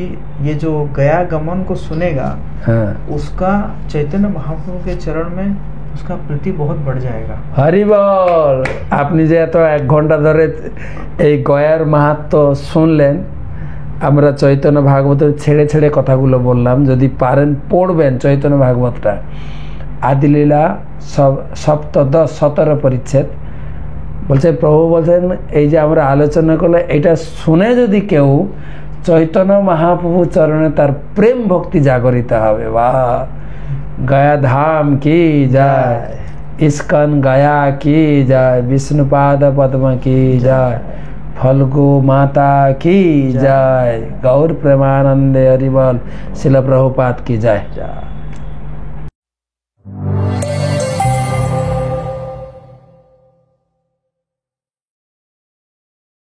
Speaker 2: ये जो गया गमन को सुनेगा, हाँ, उसका चैतन्य महाप्रभु के चरण में उसका प्रीति बहुत बढ़ जाएगा।
Speaker 1: हरि बोल। আপনি যে এত 1 ঘন্টা ধরে এই গয়ার মাহাত্ম্য শুনলেন, আমরা চৈতন্য ভাগবতের ছেড়ে ছেড়ে কথাগুলো বললাম, যদি পারেন পড়বেন চৈতন্য ভাগবতটা। আদিলীলা সপ্তদশ 17 পরিচ্ছেদ বলছে, প্রভু বলছেন এই যে আমরা আলোচনা করলে এটা শুনে যদি কেউ চৈতন্য মহাপ্রভু চরণে তার প্রেম ভক্তি জাগরিত হবে। বাহ, गया धाम की जय, इस्कन गया की जय, विष्णुपाद पद्म की जय, फल्गु माता की जय, गौर प्रेमानंदे हरि बोल, शिल प्रभुपाद की जय।